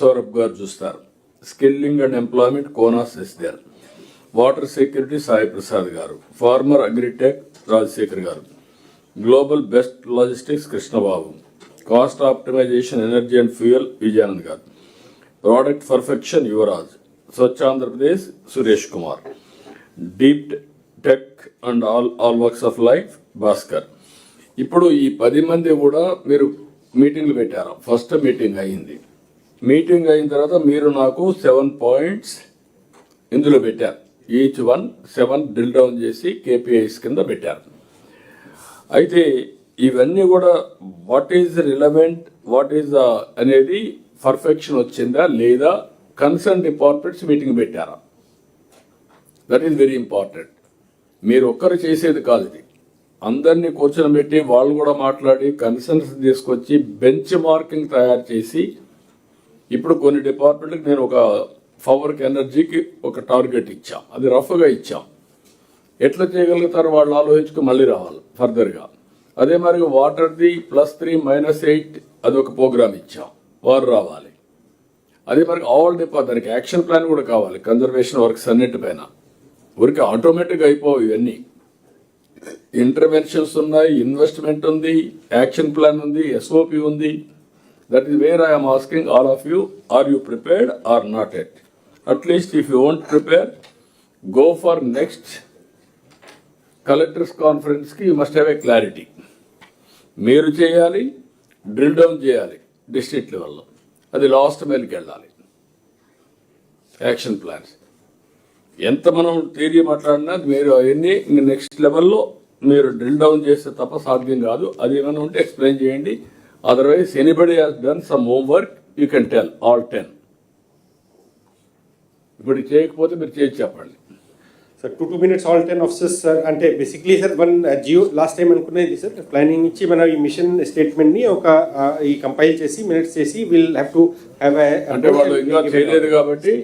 సౌరభ్ గారు చూస్తారు. Skilling and employment కోనాస్ ఎస్దేర్. వాటర్ సెక్యూరిటీ సాయి ప్రసాద్ గారు. ఫార్మర్ అగ్రిటెక్ రాజశేఖర్ గారు. Global best logistics Krishnababu. Cost optimisation energy and fuel Vijayanand గారు. Product perfection Yuvraj. Swachh Andhra Pradesh Suresh Kumar. Deep tech and all works of life Bhaskar. ఇప్పుడు ఈ 10 మంది కూడా మీరు మీటింగ్లు పెట్టారు. ఫస్ట్ మీటింగ్ అయింది. మీటింగ్ అయిన తర్వాత మీరు నాకు 7 పాయింట్స్ ఇందులో పెట్టారు. ఈచ్ వన్ 7 డ్రిల్ డౌన్ చేసి కేపీఐస్ కింద పెట్టారు. అయితే ఇవన్నీ కూడా what is relevant, what is అనేది పర్ఫెక్షన్ వచ్చిందా లేదా, కన్సర్న్ డిపార్ట్మెంట్స్ మీటింగ్ పెట్టారా? That is very important. మీరు ఒక్కరు చేసేది కాదు ఇది. అందరినీ కూర్చొని పెట్టి వాళ్ళు కూడా మాట్లాడి కన్సర్న్స్ తీసుకొచ్చి బెంచ్ మార్కింగ్ తయారు చేసి, ఇప్పుడు కొన్ని డిపార్ట్మెంట్కి నేను ఒక పవర్కి ఎనర్జీకి ఒక టార్గెట్ ఇచ్చాం. అది రఫ్గా ఇచ్చాం. ఎట్లా చేయగలుగుతారో వాళ్ళు ఆలోచించుకుని మళ్ళీ రావాలి ఫర్దర్గా. అదే మరి వాటర్ది +3 -8 అది ఒక ప్రోగ్రామ్ ఇచ్చాం, వారు రావాలి. అదే మరి ఆల్ దానికి యాక్షన్ ప్లాన్ కూడా కావాలి. కన్జర్వేషన్ వర్క్స్ అన్నిటిపైన ఊరికి ఆటోమేటిక్గా అయిపోవు ఇవన్నీ. ఇంటర్వెన్షన్స్ ఉన్నాయి, ఇన్వెస్ట్మెంట్ ఉంది, యాక్షన్ ప్లాన్ ఉంది, ఎస్ఓపి ఉంది. That is where I'm asking all of you, are you prepared or not yet? At least if you won't prepare, go for next collectors కాన్ఫరెన్స్కి you must have a clarity. మీరు చేయాలి, drill down చేయాలి district లెవెల్లో. అది last మైల్కి వెళ్ళాలి. Action plans ఎంత మనం theory మాట్లాడినా మీరు అవన్నీ నెక్స్ట్ లెవెల్లో మీరు డ్రిల్ డౌన్ చేస్తే తప్ప సాధ్యం కాదు. అది ఏమైనా ఉంటే ఎక్స్ప్లెయిన్ చేయండి. Otherwise anybody has done some homework you can tell all 10. ఇప్పుడు చేయకపోతే మీరు చేసి చెప్పండి. Sir 2 minutes all 10 officers sir. అంటే basically sir one GO last time అనుకునేది సార్, ప్లానింగ్ ఇచ్చి మన ఈ మిషన్ స్టేట్మెంట్ని ఒక ఈ కంపైల్ చేసి మినిట్స్ చేసి విల్ హ్యావ్ టు హ్యావ్ అంటే వాళ్ళు ఇంకా చేయలేదు కాబట్టి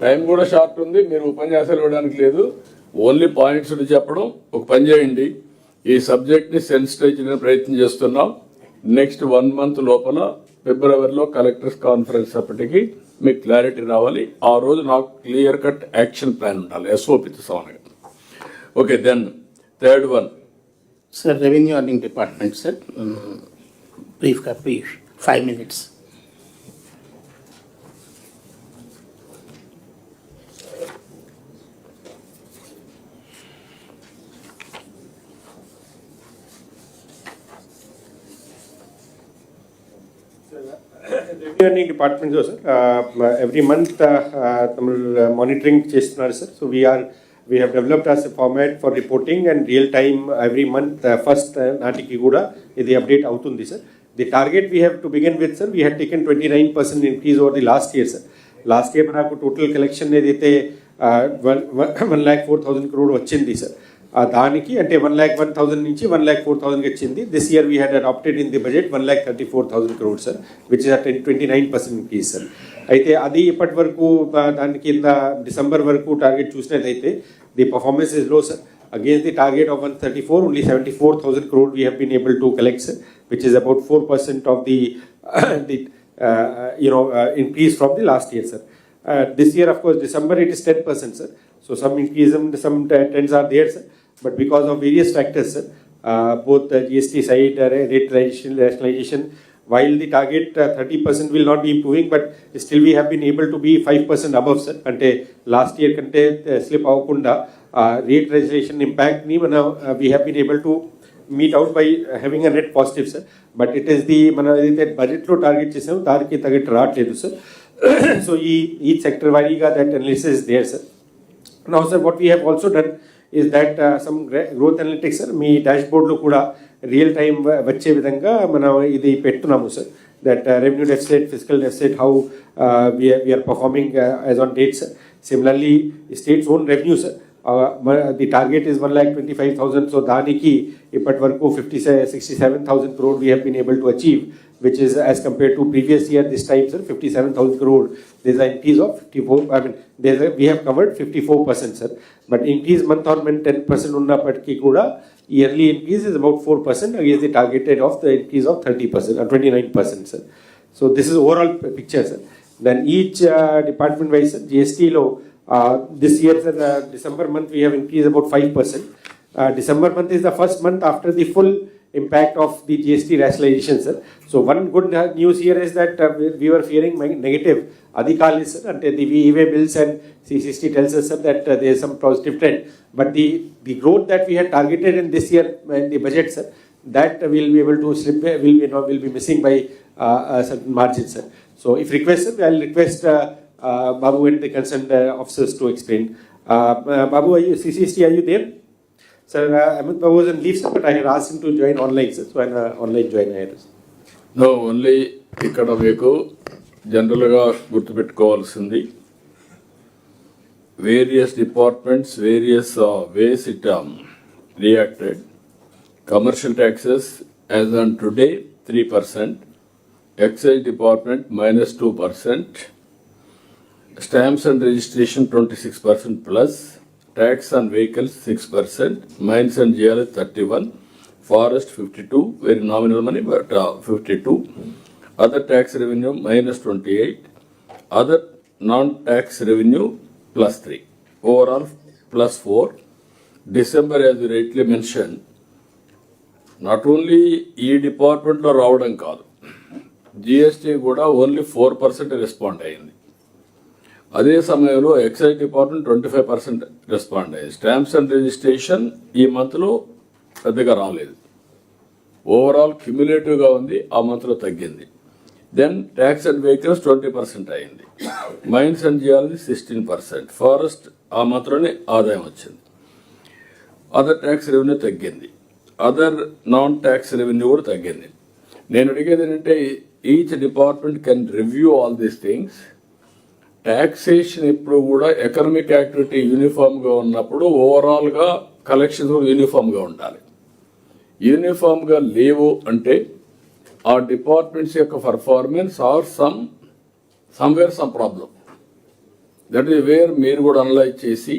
టైం కూడా షార్ట్ ఉంది. మీరు ఉపన్యాసాలు ఇవ్వడానికి లేదు, ఓన్లీ పాయింట్స్ చెప్పడం. ఒక పని చేయండి, ఈ సబ్జెక్ట్ని సెన్సిటైజ్ చేయడానికి ప్రయత్నం చేస్తున్నాం. నెక్స్ట్ 1 month లోపల ఫిబ్రవరిలో కలెక్టర్స్ కాన్ఫరెన్స్ అప్పటికి మీకు క్లారిటీ రావాలి. ఆ రోజు నాకు క్లియర్ కట్ యాక్షన్ ప్లాన్ ఉండాలి, ఎస్ఓపితో సమానంగా. Okay, then third one sir, revenue earning department sir. బ్రీఫ్గా 5 minutes. Revenue department sir every month monitoring చేస్తున్నారు sir. So we have developed as a format for reporting and real time every month first నాటికి కూడా ఇది update అవుతుంది sir. The target we have to begin with sir, we had taken 29% increase over the last year sir. Last year మనకు total collection ఏదైతే 1,04,000 crore వచ్చింది sir. దానికి అంటే 1,01,000 నుంచి 1,04,000 వచ్చింది. This year we had adapted in the budget 1,34,000 crore sir, which is 29% increase sir. అయితే అది ఇప్పటి వరకు దాని కింద డిసెంబర్ వరకు టార్గెట్ చూసినట్లయితే the performance is low sir. Against the target of 134, only 74,000 crore we have been able to collect, sir, which is about 4% of the increase from the last year, sir. This year, of course, December it is 10%, sir. So some increase, some trends are there, sir. But because of various factors, sir, both the GST side, rate rationalization, while the target 30% will not be improving, but still we have been able to be 5% above, sir. Ante last year kante slip avakunda rate rationalization impact ni mana we have been able to meet out by having a net positive, sir. But it is the mana budget lo target chesam dariki target raatledu, sir. So each sector variga that analysis is there, sir. Now sir, what we have also done is that some growth analytics, sir, మీ డాష్బోర్డ్లో కూడా real time వచ్చే విధంగా మనం ఇది పెట్టున్నాము sir. That revenue deficit, physical deficit, how we're performing as on date sir. Similarly state's own revenue sir, the target is 1,25,000. So దానికి ఇప్పటి వరకు 67,000 crore we have been able to achieve, which is as compared to previous year this time, sir, 57,000 crore. There is an increase of 54. I mean, we have covered 54%, sir. But increase month on month 10% unnapatiki kuda yearly increase is about 4% against the targeted of the increase of 30% or 29%, sir. So this is overall picture, sir. Then each department wise, GST low, this year, sir, December month we have increased about 5%. December month is the first month after the full impact of the GST rationalization, sir. So one good news here is that we were fearing negative adhikali, sir, and the e-way bills and C60 tells us, sir, that there is some positive trend. But the growth that we had targeted in this year in the budget, sir, that we'll be able to slip, will be missing by certain margins, sir. So if requested, I'll request Babu and the concerned officers to explain. Babu, are you, CCST, are you there? Sir, Amit Babu was on leave, sir, but I had asked him to join online, sir. So I'm online join here. No only ఇక్కడ మీకు జనరల్గా గుర్తుపెట్టుకోవాల్సింది various departments various ways it reacted. Commercial taxes as on today 3%, excise department -2%, stamps and registration 26% plus, tax on vehicles 6%, mines and geology 31%, forest 52%, very nominal money but 52%, other tax revenue -28%, other non-tax revenue +3%, overall +4%. December, as you rightly mentioned, not only ఈ డిపార్ట్మెంట్లో రావడం కాదు, GST కూడా only 4% respond అయింది. అదే సమయంలో excise department 25% respond అయ్యింది. Stamps and registration ఈ మంత్లో పెద్దగా రాలేదు, ఓవరాల్ క్యుములేటివ్గా ఉంది, ఆ మంత్లో తగ్గింది. దెన్ ట్యాక్స్ అండ్ వెహికల్స్ 20% అయింది, మైన్స్ అండ్ జియాలజీ 16%, ఫారెస్ట్ ఆ మంత్లోనే ఆదాయం వచ్చింది. అదర్ ట్యాక్స్ రెవెన్యూ తగ్గింది, అదర్ నాన్ ట్యాక్స్ రెవెన్యూ కూడా తగ్గింది. నేను అడిగేది ఏంటంటే each department can review all these things. Taxation ఎప్పుడు కూడా ఎకనామిక్ యాక్టివిటీ యూనిఫామ్గా ఉన్నప్పుడు ఓవరాల్గా కలెక్షన్స్ కూడా యూనిఫామ్గా ఉండాలి. యూనిఫామ్గా లేవు అంటే ఆ డిపార్ట్మెంట్స్ యొక్క performance are somewhere some problem. That is where మీరు కూడా అనలైజ్ చేసి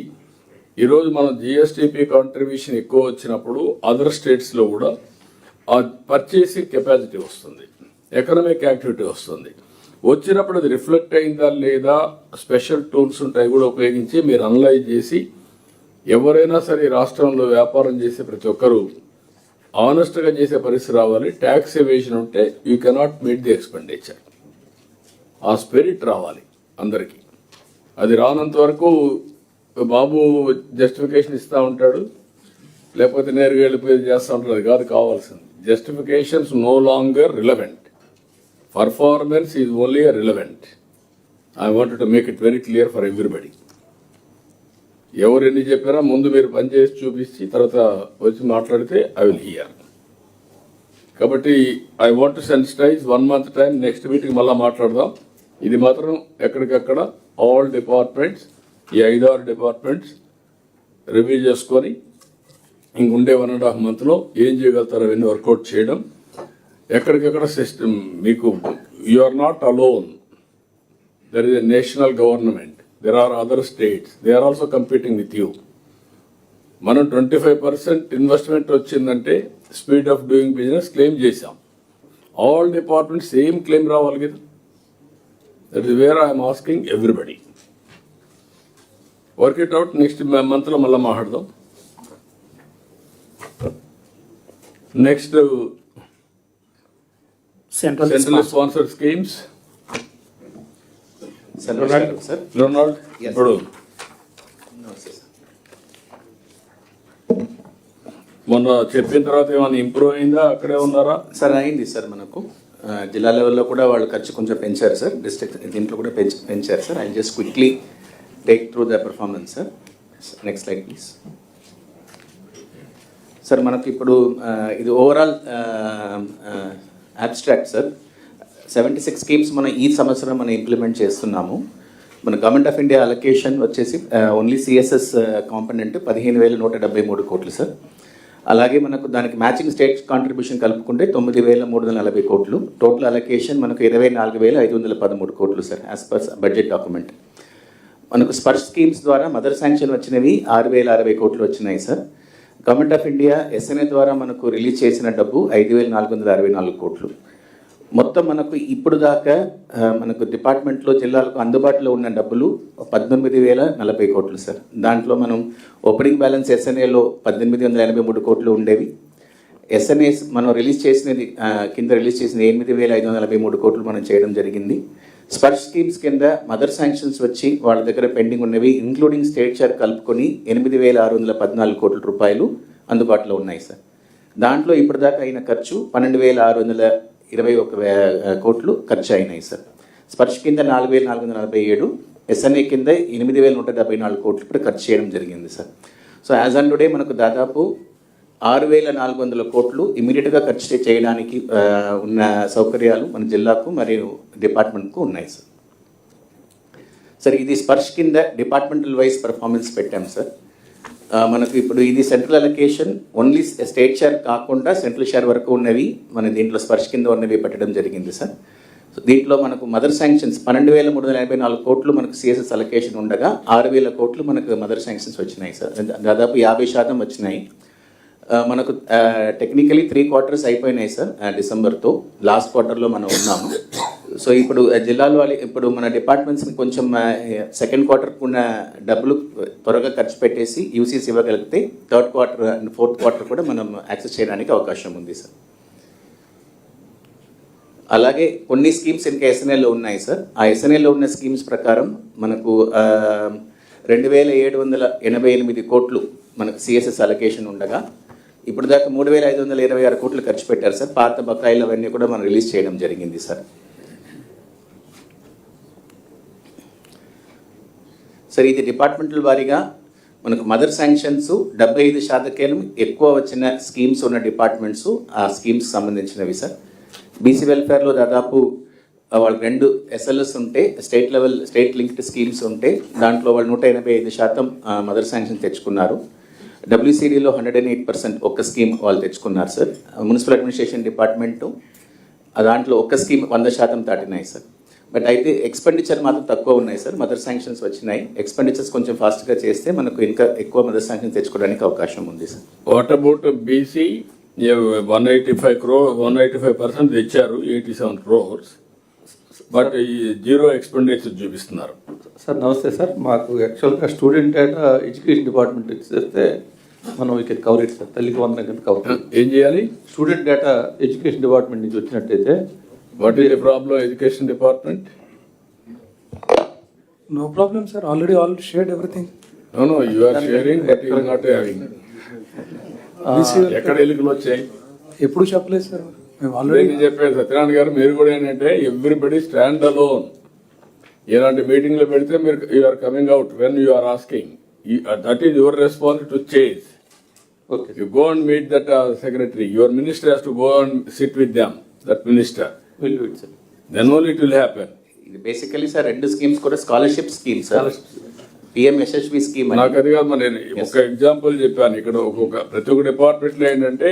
ఈరోజు మనం జిఎస్టిపి కాంట్రిబ్యూషన్ ఎక్కువ వచ్చినప్పుడు అదర్ స్టేట్స్లో కూడా ఆ పర్చేసింగ్ కెపాసిటీ వస్తుంది, ఎకనామిక్ యాక్టివిటీ వస్తుంది. వచ్చినప్పుడు అది రిఫ్లెక్ట్ అయిందా లేదా, స్పెషల్ టూల్స్ ఉంటాయి కూడా ఉపయోగించి మీరు అనలైజ్ చేసి, ఎవరైనా సరే రాష్ట్రంలో వ్యాపారం చేసే ప్రతి ఒక్కరూ ఆనెస్ట్గా చేసే పరిస్థితి రావాలి. ట్యాక్స్ ఎవేషన్ ఉంటే you cannot meet the expenditure. ఆ స్పిరిట్ రావాలి అందరికీ. అది రానంత వరకు బాబు జస్టిఫికేషన్ ఇస్తూ ఉంటాడు, లేకపోతే నేరుగా వెళ్ళిపోయి చేస్తూ ఉంటాడు. అది కాదు కావాల్సింది. Justifications no longer relevant. Performance is only relevant. I wanted to make it very clear for everybody. ఎవరు ఎన్ని చెప్పినా ముందు మీరు పనిచేసి చూపించి తర్వాత వచ్చి మాట్లాడితే ఐ విల్ హియర్. కాబట్టి I want to sensitise 1 month time, next meeting మళ్ళీ మాట్లాడదాం. ఇది మాత్రం ఎక్కడికక్కడ ఆల్ డిపార్ట్మెంట్స్, ఈ 5-6 డిపార్ట్మెంట్స్ రివ్యూ చేసుకొని ఇంకుండే 1.5 monthలో ఏం చేయగలుగుతారో అవన్నీ వర్కౌట్ చేయడం. ఎక్కడికెక్కడ సిస్టమ్ మీకు, you are not alone. There is a national government, there are other states, they are also competing with you. మనం 25% ఇన్వెస్ట్మెంట్ వచ్చిందంటే speed of doing business claim చేశాం. ఆల్ డిపార్ట్మెంట్స్ సేమ్ క్లెయిమ్ రావాలి కదా. That is where I'm asking everybody. Work it out. Next మంత్లో మళ్ళీ మాట్లాడదాం. Next Central sponsored schemes. Ronald, ఇప్పుడు మొన్న చెప్పిన తర్వాత ఏమైనా ఇంప్రూవ్ అయిందా, అక్కడే ఉన్నారా? సార్ అయింది సార్. మనకు జిల్లా లెవెల్లో కూడా వాళ్ళు ఖర్చు కొంచెం పెంచారు సార్, డిస్ట్రిక్ట్ దీంట్లో కూడా పెంచారు sir. I just quickly take through the performance sir. Next slide please. Sir మనకు ఇప్పుడు ఇది ఓవరాల్ అబ్స్ట్రాక్ట్ సార్. 76 స్కీమ్స్ మనం ఈ సంవత్సరం మనం ఇంప్లిమెంట్ చేస్తున్నాము. మన గవర్నమెంట్ ఆఫ్ ఇండియా అలొకేషన్ వచ్చేసి ఓన్లీ సిఎస్ఎస్ కాంపోనెంట్ 15,173 కోట్లు సార్. అలాగే మనకు దానికి మ్యాచింగ్ స్టేట్ కాంట్రిబ్యూషన్ కలుపుకుంటే 9,340 కోట్లు. టోటల్ అలొకేషన్ మనకు 24,513 కోట్లు sir, as per budget document. మనకు స్పర్శ్ స్కీమ్స్ ద్వారా మదర్ శాంక్షన్ వచ్చినవి 6,060 కోట్లు వచ్చినాయి sir. Government of India SNA ద్వారా మనకు రిలీజ్ చేసిన డబ్బు 5,464 కోట్లు. మొత్తం మనకు ఇప్పుడు దాకా మనకు డిపార్ట్మెంట్లో జిల్లాలకు అందుబాటులో ఉన్న డబ్బులు 19,040 కోట్లు సార్. దాంట్లో మనం ఓపెనింగ్ బ్యాలెన్స్ ఎస్ఎన్ఏలో 1883 కోట్లు ఉండేవి. ఎస్ఎన్ఏస్ మనం రిలీజ్ చేసినది కింద రిలీజ్ చేసిన 8,543 కోట్లు మనం చేయడం జరిగింది. స్పర్శ్ స్కీమ్స్ కింద మదర్ శాంక్షన్స్ వచ్చి వాళ్ళ దగ్గర పెండింగ్ ఉన్నవి ఇంక్లూడింగ్ స్టేట్ షేర్ కలుపుకొని 8,614 కోట్ల రూపాయలు అందుబాటులో ఉన్నాయి సార్. దాంట్లో ఇప్పటిదాకా అయిన ఖర్చు 12,621 కోట్లు ఖర్చు అయినాయి సార్. స్పర్శ్ కింద 4,447, ఎస్ఎన్ఏ కింద 8,174 కోట్లు ఇప్పుడు ఖర్చు చేయడం జరిగింది sir. So as on today మనకు దాదాపు 6,400 కోట్లు ఇమీడియట్గా ఖర్చు చేయడానికి ఉన్న సౌకర్యాలు మన జిల్లాకు మరియు డిపార్ట్మెంట్కు ఉన్నాయి సార్. సార్ ఇది స్పర్శ్ కింద డిపార్ట్మెంటల్ వైజ్ పర్ఫార్మెన్స్ పెట్టాం సార్. మనకు ఇప్పుడు ఇది central allocation only state share కాకుండా సెంట్రల్ షేర్ వరకు ఉన్నవి మన దీంట్లో స్పర్శ్ కింద ఉన్నవి పెట్టడం జరిగింది సార్. సో దీంట్లో మనకు మదర్ శాంక్షన్స్ 12,384 కోట్లు మనకు సిఎస్ఎస్ అలొకేషన్ ఉండగా 6,000 కోట్లు మనకు మదర్ శాంక్షన్స్ వచ్చినాయి సార్. దాదాపు 50% వచ్చినాయి. మనకు టెక్నికలీ 3 quarters అయిపోయినాయి సార్ డిసెంబర్తో. లాస్ట్ క్వార్టర్లో మనం ఉన్నాము. సో ఇప్పుడు జిల్లాలో ఇప్పుడు మన డిపార్ట్మెంట్స్ని కొంచెం సెకండ్ క్వార్టర్కు ఉన్న డబ్బులు త్వరగా ఖర్చు పెట్టేసి యూసీస్ ఇవ్వగలిగితే third quarter and fourth quarter కూడా మనం యాక్సెస్ చేయడానికి అవకాశం ఉంది సార్. అలాగే కొన్ని స్కీమ్స్ ఇంకా ఎస్ఎన్ఏలో ఉన్నాయి సార్. ఆ ఎస్ఎన్ఏలో ఉన్న స్కీమ్స్ ప్రకారం మనకు 2,788 కోట్లు మనకు సిఎస్ఎస్ అలొకేషన్ ఉండగా ఇప్పుడు దాకా 3,526 కోట్లు ఖర్చు పెట్టారు సార్. పాత బకాయిలు అవన్నీ కూడా మనం రిలీజ్ చేయడం జరిగింది సార్. సార్ ఇది డిపార్ట్మెంటల్ వారీగా మనకు మదర్ శాంక్షన్స్ 75% ఎక్కువ వచ్చిన స్కీమ్స్ ఉన్న డిపార్ట్మెంట్స్ ఆ స్కీమ్స్ సంబంధించినవి సార్. బీసీ వెల్ఫేర్లో దాదాపు వాళ్ళకి 2 ఎస్ఎల్ఎస్ ఉంటే స్టేట్ లింక్డ్ స్కీమ్స్ ఉంటే దాంట్లో వాళ్ళు 185% మదర్ శాంక్షన్ తెచ్చుకున్నారు. డబ్ల్యూసీడీలో 108% ఒక్క స్కీమ్ వాళ్ళు తెచ్చుకున్నారు సార్. మున్సిపల్ అడ్మినిస్ట్రేషన్ డిపార్ట్మెంటు దాంట్లో ఒక్క స్కీమ్ 100% దాటినాయి సార్. బట్ అయితే ఎక్స్పెండిచర్ మాత్రం తక్కువ ఉన్నాయి సార్. మదర్ శాంక్షన్స్ వచ్చినాయి. ఎక్స్పెండిచర్స్ కొంచెం ఫాస్ట్గా చేస్తే మనకు ఇంకా ఎక్కువ మదర్ శాంక్షన్ తెచ్చుకోవడానికి అవకాశం ఉంది సార్. వాట్ అబౌట్ బీసీ 185% తెచ్చారు, 87 crores, బట్ ఈ జీరో ఎక్స్పెండిచర్ చూపిస్తున్నారు. సార్ నమస్తే సార్. మాకు యాక్చువల్గా స్టూడెంట్ డేటా ఎడ్యుకేషన్ డిపార్ట్మెంట్ ఇస్తే మనం ఇక్కడ కవర్ ఇట్ సార్. తల్లికి వందనం కింద కవర్ ఏం చేయాలి? స్టూడెంట్ డేటా ఎడ్యుకేషన్ డిపార్ట్మెంట్ నుంచి వచ్చినట్టయితే what is the problem education department? No problem, sir. Already all shared everything. No, you are sharing, but you are not having. ఎక్కడ ఎలుకలు వచ్చాయి? ఎప్పుడు చెప్పలేదు సార్. మేము ఆల్రెడీ నేను చెప్పాను సత్యనారాయణ గారు, మీరు కూడా ఏంటంటే ఎవ్రీబడి స్టాండ్ అలోన్. ఇలాంటి మీటింగ్లో పెడితే మీరు you are coming out when you are asking. That is your response to change. Okay You go and meet that secretary. Your minister has to go and sit with them, that minister. Will do it sir. Then only it will happen. ఇది basically sir 2 schemes కూడా scholarship scheme sir. పిఎంఎస్ఎస్వి scheme నాకు అది కాదు, నేను ఒక example చెప్పాను. ఇక్కడ ప్రతి ఒక్క డిపార్ట్మెంట్లో ఏంటంటే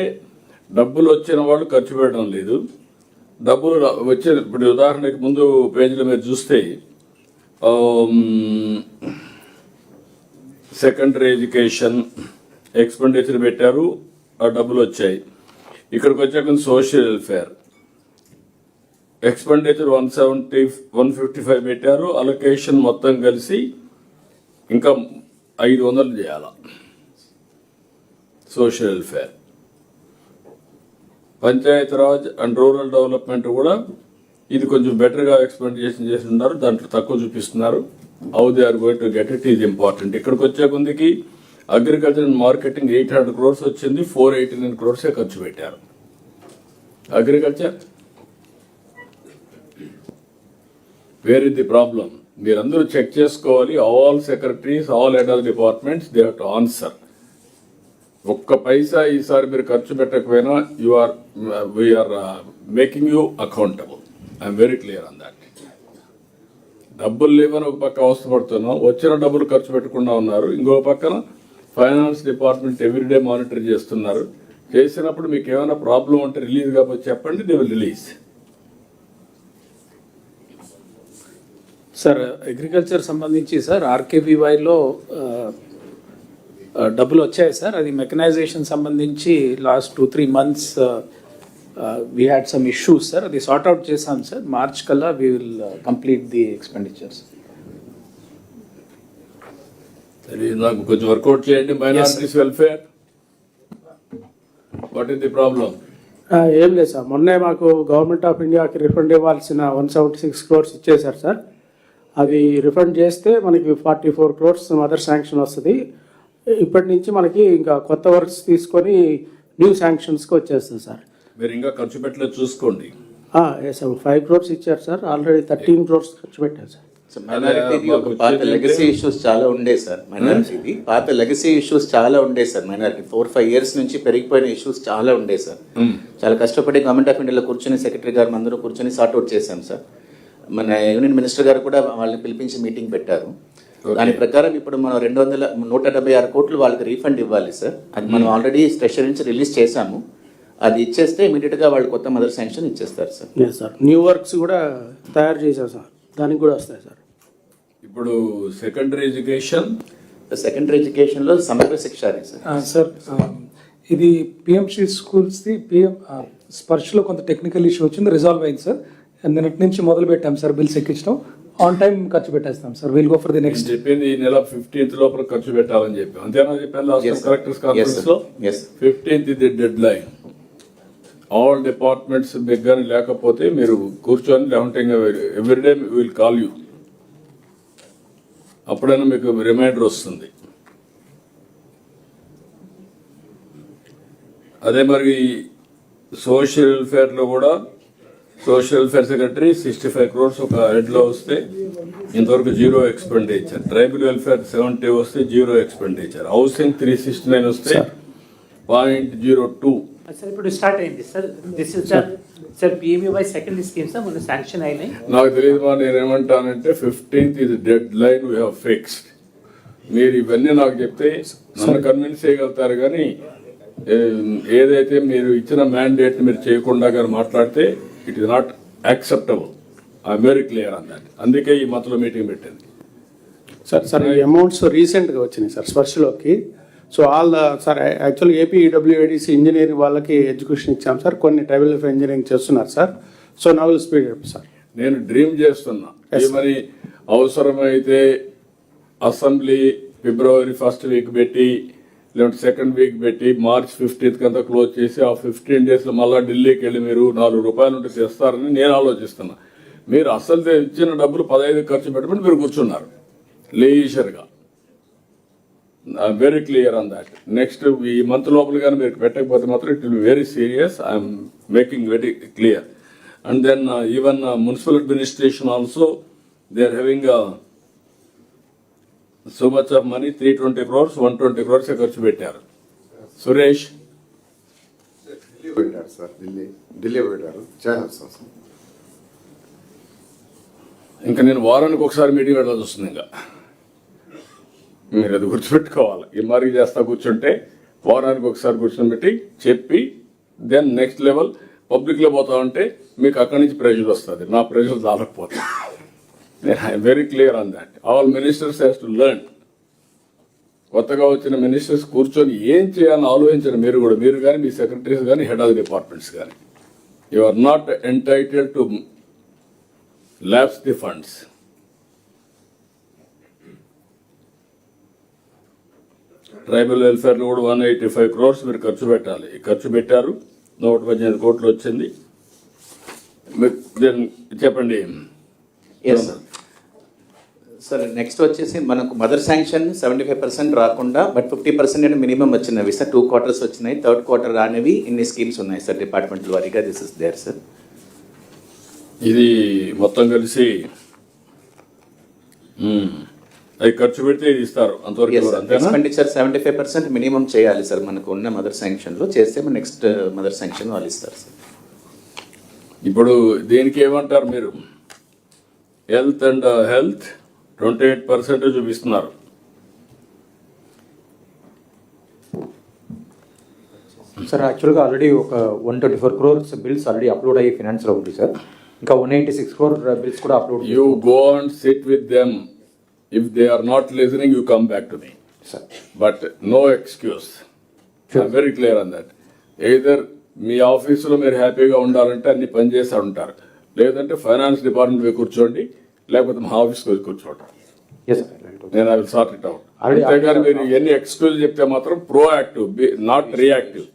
డబ్బులు వచ్చిన వాళ్ళు ఖర్చు పెట్టడం లేదు. డబ్బులు వచ్చే ఇప్పుడు ఉదాహరణకి ముందు పేజీలో మీరు చూస్తే సెకండరీ ఎడ్యుకేషన్ ఎక్స్పెండిచర్ పెట్టారు, ఆ డబ్బులు వచ్చాయి. ఇక్కడికి వచ్చాక సోషల్ వెల్ఫేర్ ఎక్స్పెండిచర్ 155 పెట్టారు, అలొకేషన్ మొత్తం కలిసి ఇంకా 500 చేయాల. Social welfare, Panchayati Raj and rural development కూడా ఇది కొంచెం బెటర్గా ఎక్స్పెండిచర్ చేసి ఉన్నారు, దాంట్లో తక్కువ చూపిస్తున్నారు. How they are going to get it is important. ఇక్కడికి వచ్చే కొందికి అగ్రికల్చర్ అండ్ మార్కెటింగ్ 800 crores వచ్చింది, 489 crores ఖర్చు పెట్టారు. Agriculture where is the problem? మీరందరూ చెక్ చేసుకోవాలి. All secretaries, all head of departments, they have to answer. ఒక్క పైసా ఈసారి మీరు ఖర్చు పెట్టకపోయినా we're making you accountable. I'm very clear on that. డబ్బులు లేవని ఒక పక్క అవసరపడుతున్నాం, వచ్చిన డబ్బులు ఖర్చు పెట్టకుండా ఉన్నారు. ఇంకో పక్కన ఫైనాన్స్ డిపార్ట్మెంట్ ఎవ్రీడే మానిటర్ చేస్తున్నారు. చేసినప్పుడు మీకు ఏమైనా ప్రాబ్లం ఉంటే రిలీజ్ కాకపోతే చెప్పండి, they will release. Sir agriculture సంబంధించి సార్ ఆర్కేవీవైలో డబ్బులు వచ్చాయి సార్. అది మెకనైజేషన్ సంబంధించి last 2-3 months we had some issues, sir. They sort out chesam, sir. March kalla we will complete the expenditures. అది నాకు కొంచెం వర్కౌట్ చేయండి. Minorities welfare, what is the problem? ఏం లేదు సార్, మొన్నే మాకు గవర్నమెంట్ ఆఫ్ ఇండియాకి రిఫండ్ ఇవ్వాల్సిన 176 crores ఇచ్చేశారు సార్. అది రిఫండ్ చేస్తే మనకి 44 crores మదర్ శాంక్షన్ వస్తుంది. ఇప్పటి నుంచి మనకి ఇంకా కొత్త వర్క్స్ తీసుకొని న్యూ శాంక్షన్స్కి వచ్చేస్తుంది సార్. మీరు ఇంకా ఖర్చు పెట్టలేదు చూసుకోండి. సార్ 5 crores ఇచ్చారు సార్, ఆల్రెడీ 13 crores ఖర్చు పెట్టారు సార్. సో మైనారిటీది ఒక పాత లెగసీ ఇష్యూస్ చాలా ఉండే సార్. మైనారిటీది పాత లెగసీ ఇష్యూస్ చాలా ఉండే సార్. మైనారిటీ 4-5 years నుంచి పెరిగిపోయిన ఇష్యూస్ చాలా ఉండే సార్. చాలా కష్టపడి గవర్నమెంట్ ఆఫ్ ఇండియాలో కూర్చొని సెక్రటరీ గారు అందరూ కూర్చొని సార్ట్అవుట్ చేశాం సార్. మన యూనియన్ మినిస్టర్ గారు కూడా వాళ్ళని పిలిపించి మీటింగ్ పెట్టారు. దాని ప్రకారం ఇప్పుడు మనం 176 కోట్లు వాళ్ళకి రీఫండ్ ఇవ్వాలి సార్. అది మనం ఆల్రెడీ ట్రెషరీ నుంచి రిలీజ్ చేశాము. అది ఇచ్చేస్తే ఇమీడియట్గా వాళ్ళు కొత్త మదర్ శాంక్షన్ ఇచ్చేస్తారు సార్. లేదు సార్, న్యూ వర్క్స్ కూడా తయారు చేశారు సార్, దానికి కూడా వస్తాయి సార్. ఇప్పుడు సెకండరీ ఎడ్యుకేషన్లో సమగ్ర శిక్ష అది సార్. సార్ ఇది పిఎంసి స్కూల్స్ది స్పర్శ్లో కొంత టెక్నికల్ ఇష్యూ వచ్చింది, రిజాల్వ్ అయింది సార్. నిన్నటి నుంచి మొదలు పెట్టాం సార్ బిల్స్ ఎక్కించడం. ఆన్ టైం ఖర్చు పెట్టేస్తాం sir. Will go for the next. చెప్పింది ఈ నెల 15th లోపల ఖర్చు పెట్టాలని చెప్పి అంతేనా చెప్పాను లాస్ట్ కలెక్టర్స్ కాన్ఫరెన్స్ లో. Yes. 15th ఇది డెడ్ లైన్. ఆల్ డిపార్ట్మెంట్స్ దగ్గర లేకపోతే మీరు కూర్చొని లేకుంటే ఎవ్రీడే విల్ కాల్ యూ, అప్పుడైనా మీకు రిమైండర్ వస్తుంది. అదే మరి సోషల్ వెల్ఫేర్లో కూడా సోషల్ వెల్ఫేర్ సెక్రటరీ 65 crores ఒక హెడ్లో వస్తే ఇంతవరకు 0 expenditure. ట్రైబల్ వెల్ఫేర్ 70 వస్తే 0 expenditure. హౌసింగ్ 369 వస్తే 0.02. సార్ ఇప్పుడు స్టార్ట్ అయింది sir. This is sir PMUY second scheme sir, మొన్న శాంక్షన్ అయినాయి. నాకు తెలియదు మా నేనేమంటానంటే 15th ఇది dead line we have fixed. మీరు ఇవన్నీ నాకు చెప్తే నన్ను కన్విన్స్ చేయగలుగుతారు, కానీ ఏదైతే మీరు ఇచ్చిన మ్యాండేట్ మీరు చేయకుండా కానీ మాట్లాడితే it is not acceptable. I'm very clear on that. అందుకే ఈ మంత్లో మీటింగ్ పెట్టింది. సార్ ఈ అమౌంట్స్ రీసెంట్గా వచ్చినాయి సార్ స్పర్శలోకి. సో ఆల్ సార్ యాక్చువల్గా ఏపీడబ్ల్యూఐడిసి ఇంజనీరింగ్ వాళ్ళకి ఎడ్యుకేషన్ ఇచ్చాం సార్, కొన్ని ట్రైబల్ వెల్ఫేర్ ఇంజనీరింగ్ చేస్తున్నారు సార్. సో నా విల్ స్పీడ్ అప్ సార్. నేను డ్రీమ్ చేస్తున్నా మరి అవసరమైతే అసెంబ్లీ February 1st వీక్ పెట్టి లేదంటే 2nd వీక్ పెట్టి March 15th అంతా క్లోజ్ చేసి ఆ 15 days మళ్ళీ ఢిల్లీకి వెళ్ళి మీరు ₹4 ఉంటే తెస్తారని నేను ఆలోచిస్తున్నా. మీరు అసలు ఇచ్చిన డబ్బులు 15 ఖర్చు పెట్టమని మీరు కూర్చున్నారు లేజర్గా. I'm very clear on that. Next ఈ మంత్ లోపల కానీ మీరు పెట్టకపోతే మాత్రం it will be very serious. I'm making very clear. And then even municipal administration also they are having so much of money. 320 crores 120 crores ఖర్చు పెట్టారు. సురేష్ ఢిల్లీ పెట్టారు sir, Delhi పెట్టారు. ఇంకా నేను వారానికి ఒకసారి మీటింగ్ పెట్టాల్సి వస్తుంది. ఇంకా మీరు అది గుర్తుపెట్టుకోవాలి. ఈ మార్కి చేస్తా కూర్చుంటే వారానికి ఒకసారి కూర్చొని పెట్టి చెప్పి దెన్ నెక్స్ట్ లెవెల్ పబ్లిక్లో పోతా ఉంటే మీకు అక్కడి నుంచి ప్రెజర్ వస్తుంది. నా ప్రెజర్ చాలకపోతుంది. I'm very clear on that. All ministers has to learn. కొత్తగా వచ్చిన మినిస్టర్స్ కూర్చొని ఏం చేయాలని ఆలోచించండి. మీరు కానీ మీ సెక్రటరీస్ కానీ హెడ్ ఆఫ్ ది డిపార్ట్మెంట్స్ కానీ you are not entitled to lapse the funds. Tribal వెల్ఫేర్లో కూడా 185 crores మీరు ఖర్చు పెట్టాలి. ఖర్చు పెట్టారు. 118 కోట్లు వచ్చింది. చెప్పండి. Yes sir. సార్ నెక్స్ట్ వచ్చేసి మనకు మదర్ శాంక్షన్ 75% రాకుండా బట్ 50% మినిమం వచ్చినవి సార్. 2 quarters వచ్చినాయి. 3rd quarter రానివి ఇన్ని స్కీమ్స్ ఉన్నాయి సార్ డిపార్ట్మెంట్ వారీగా. This is there sir. ఇది మొత్తం కలిసి అవి ఖర్చు పెడితే ఇది ఇస్తారు అంతవరకు. ఎక్స్పెండిచర్ 75% మినిమం చేయాలి సార్ మనకు ఉన్న మదర్ శాంక్షన్లో. చేస్తే నెక్స్ట్ మదర్ శాంక్షన్ వాళ్ళు ఇస్తారు సార్. ఇప్పుడు దీనికి ఏమంటారు మీరు? హెల్త్ అండ్ హెల్త్ 28% చూపిస్తున్నారు. సార్ యాక్చువల్గా ఆల్రెడీ ఒక 124 crores బిల్స్ ఆల్రెడీ అప్లోడ్ అయ్యి ఫినాన్స్లో ఉంది సార్. ఇంకా 196 crore బిల్స్ కూడా upload. You go and sit with them. If they are not listening you come back to me. But no excuse. I'm very clear on that. Either మీ ఆఫీసులో మీరు హ్యాపీగా ఉండాలంటే అన్ని పని చేస్తూ ఉంటారు. లేదంటే ఫైనాన్స్ డిపార్ట్మెంట్ పోయి కూర్చోండి, లేకపోతే మా ఆఫీస్కి వచ్చి కూర్చోండి. Yes sir. నేను అవి సార్ట్ ఇట్ అవుట్. Already- అంతేగాని మీరు ఎన్ని ఎక్స్క్యూజ్ చెప్తే మాత్రం ప్రోయాక్టివ్, నాట్ రియాక్టివ్.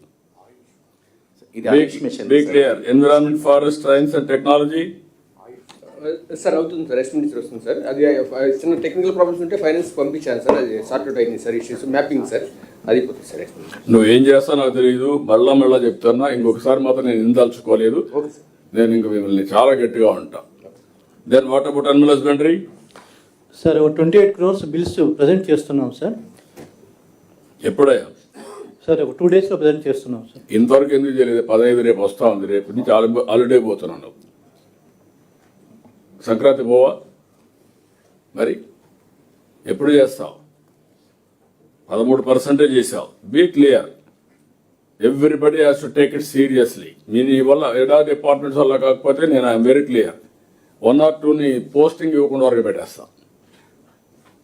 ఇది Ayush mission be clear. Environment, forest, science and technology. Sir అవుతుంది సార్, ఎస్టిమేషన్ వస్తుంది సార్. అది చిన్న టెక్నికల్ ప్రాబ్లమ్స్ ఉంటే ఫైనాన్స్ పంపించాను సార్, అది సార్ట్ అవుట్ అయింది సార్. ఇష్యూస్ మ్యాపింగ్ సార్, అది పోతుంది సార్ ఎస్టిమేషన్. నువ్వు ఏం చేస్తావు నాకు తెలియదు, మళ్ళా చెప్తున్నా. ఇంకొకసారి మాత్రం నేను ఇందలుచుకోలేదు. Okay sir. నేను ఇంక మిమ్మల్ని చాలా గట్టిగా ఉంటా. Then what about animal husbandry? Sir 28 crores bills present చేస్తున్నాం సార్. ఎప్పుడయ్యా? సార్ ఒక 2 days లో ప్రజెంట్ చేస్తున్నాం సార్. ఇంతవరకు ఎందుకు చేయలేదు? 15 రేపు వస్తా ఉంది. రేపు నుంచి హాలిడే పోతున్నాను. సంక్రాంతి పోవా? మరి ఎప్పుడు చేస్తావు? 13% చేసావు. Be clear. Everybody has to take it seriously. మీ వల్ల ఎడా డిపార్ట్మెంట్స్ వల్ల కాకపోతే నేను ఐఎమ్ వెరీ క్లియర్. 1 or 2ని పోస్టింగ్ ఇవ్వకుండా వరకు పెట్టేస్తా.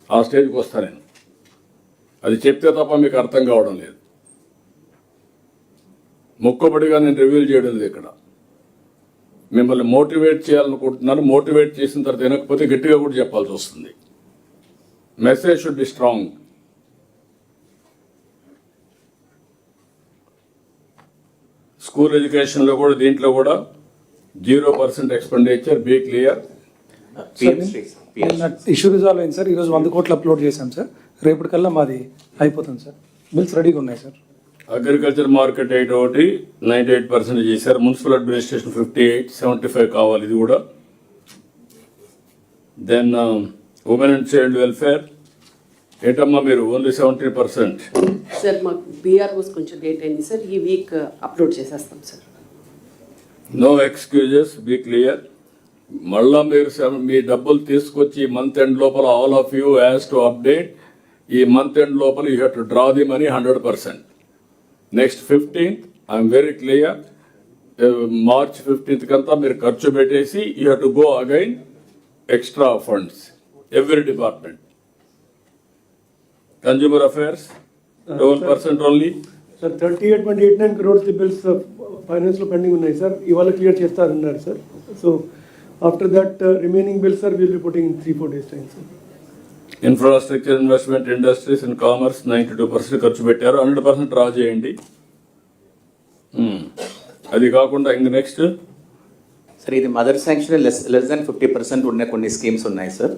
ఆ స్టేజ్కి వస్తా నేను. అది చెప్తే తప్ప మీకు అర్థం కావడం లేదు. మొక్కబడిగా నేను రివ్యూల్ చేయడం లేదు ఇక్కడ. మిమ్మల్ని మోటివేట్ చేయాలనుకుంటున్నాను. మోటివేట్ చేసిన తర్వాత వినకపోతే గట్టిగా కూడా చెప్పాల్సి వస్తుంది. Message should be strong. School ఎడ్యుకేషన్లో కూడా దీంట్లో కూడా 0% expenditure. Be clear. Issue resolve అయింది సార్. ఈరోజు 100 కోట్లు అప్లోడ్ చేశాం సార్. రేపటికల్లా మాది అయిపోతుంది సార్. బిల్స్ రెడీగా ఉన్నాయి సార్. అగ్రికల్చర్ మార్కెట్ 8 ఒకటి 98% చేశారు. మున్సిపల్ అడ్మినిస్ట్రేషన్ 58, 75 కావాలి ఇది కూడా. Then women and child welfare ఏంటమ్మా మీరు ఓన్లీ 70%? సార్ మాకు బీఆర్ఓస్ కొంచెం లేట్ అయింది సార్, ఈ వీక్ అప్లోడ్ చేసేస్తాం sir. No excuses, be clear. మళ్ళా మీరు మీ డబ్బులు తీసుకొచ్చి మంత్ ఎండ్ లోపల all of you has to update. ఈ మంత్ ఎండ్ లోపల you have to draw the money 100%. Next 15th I'm very clear. March 15th కంతా మీరు ఖర్చు పెట్టేసి you have to go again extra funds every department. Consumer affairs 12% only. Sir 38.89 crores bills ఫైనాన్స్లో pending ఉన్నాయి sir. ఇవాళ clear చేస్తారన్నారు sir. So after that remaining bills sir will be putting 3-4 days time sir. Infrastructure, investment, industries and commerce 92% ఖర్చు పెట్టారు. 100% draw చేయండి. అది కాకుండా ఇంక నెక్స్ట్ సార్ ఇది మదర్ శాంక్షన్ లెస్ దాన్ 50% ఉన్న కొన్ని స్కీమ్స్ ఉన్నాయి సార్